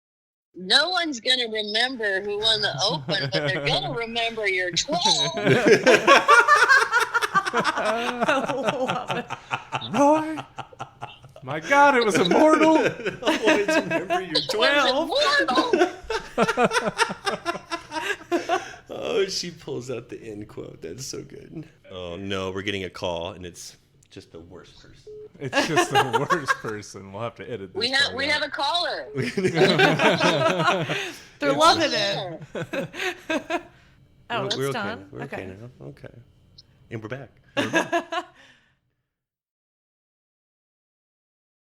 No one's going to remember who won the Open, but they're going to remember your 12. I love it. Roy. My God, it was immortal. Always remember your 12. Immortal. Oh, she pulls out the end quote. That's so good. Oh, no, we're getting a call, and it's just the worst person. It's just the worst person. We'll have to edit this. We have part a caller. They're loving it. Oh, We're it's okay. done. We're okay now. Okay. And we're back.